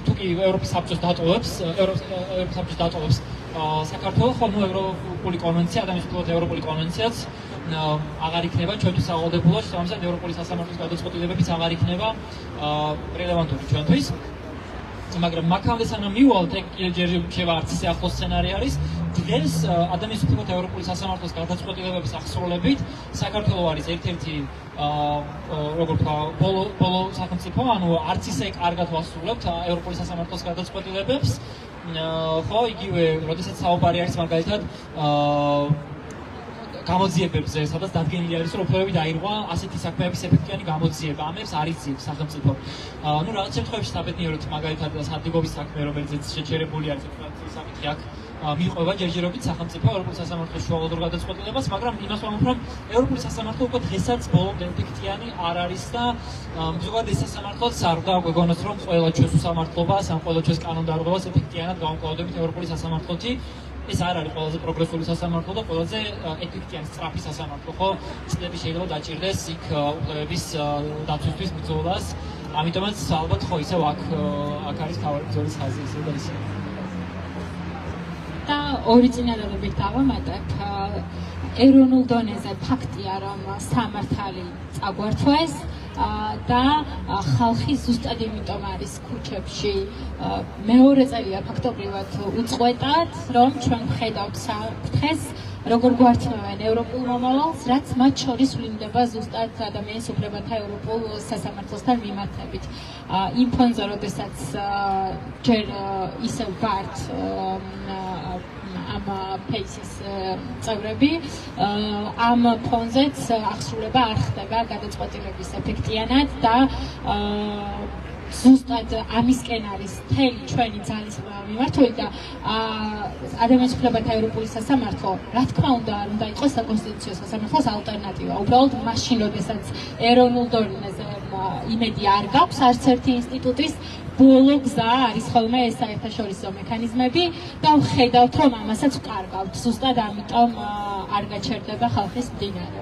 თუ კი ევროპის საბჭოს დატოვებს საქართველოს, ხო, ევროპული კონვენცია, ადამიანის უფლებათა ევროპული კონვენციაც აღარ იქნება ჩვენთვის სავალდებულო, შესაბამისად ევროპული სასამართლოს გადაწყვეტილებებიც აღარ იქნება რელევანტური ჩვენთვის. მაგრამ მაქამდე სანამ მივალთ, ეგ ჯერ შევა არც ისე ახლოს სცენარი არის დღეს ადამიანის უფლებათა ევროპული სასამართლოს გადაწყვეტილებების აღსრულებით საქართველო არის ერთ-ერთი როგორ ვთქვა ბოლო სახელმწიფო, ანუ არც ისე კარგად ვასრულებთ ევროპული სასამართლოს გადაწყვეტილებებს. ხო, იგივე, როდესაც საუბარი არის მაგალითად გამოძიებებზე, სადაც დადგენილი არის, რომ უფლებები დაირღვა, ასეთი საქმეების ეფექტიანი გამოძიება, ამებს არ იძლევს სახელმწიფო. ნუ რაღაც შემთხვევებში საბედნიეროდ მაგალითად სადგომის საქმე, რომელზეც შეჩერებული არის საკითხი აქ მიყვება ჯერჯერობით სახელმწიფო ევროპული სასამართლოს შუალედურ გადაწყვეტილებას, მაგრამ იმას ვამბობ, რომ ევროპული სასამართლო უკვე დღესაც ბოლომდე ეფექტიანი არ არის და ზოგადად ეს სასამართლოც არ უნდა გვეგონოს, რომ ყველა ჩვენს უსამართლობას ან ყველა ჩვენს კანონდარღვევას ეფექტიანად გავამკლავდებით ევროპული სასამართლოთი. ეს არ არის ყველაზე პროგრესული სასამართლო და ყველაზე ეფექტიანი სწრაფი სასამართლო, ხო? წლები შეიძლება დაჭირდეს იქ უფლებების დაცვისთვის ბრძოლას. ამიტომაც ალბათ ხო ისევ აქ არის თავარი ბრძოლის ხაზი ისე და ისე. და ორი წინადადებით დავამატებ. ეროვნულ დონეზე ფაქტია, რომ სამართალი წაგვართვეს და ხალხი ზუსტად იმიტომ არის ქუჩებში მეორე წელია ფაქტობრივად უწყვეტად, რომ ჩვენ ვხედავთ საფრთხეს, როგორ გვართმევენ ევროპულ მომავალს, რაც მათ შორის ვლინდება ზუსტად ადამიანის უფლებათა ევროპულ სასამართლოსთან მიმართებით. იმ ფონზე, როდესაც ჯერ ისევ ვართ ამ ფეისის წევრები, ამ ფონზეც აღსრულება არ ხდება გადაწყვეტილების ეფექტიანად და ზუსტად ამისკენ არის მთელი ჩვენი ძალისხმევა მიმართული და ადამიანის უფლებათა ევროპული სასამართლო, რა თქმა უნდა, არ უნდა იყოს საკონსტიტუციო სასამართლოს ალტერნატივა. უბრალოდ მაშინ, როდესაც ეროვნულ დონეზე იმედი არ გაქვს არც ერთი ინსტიტუტის, ბოლო გზა არის ხოლმე ეს საერთაშორისო მექანიზმები და ვხედავთ, რომ ამასაც ვკარგავთ. ზუსტად ამიტომ არ გაჩერდება ხალხის მდინარე.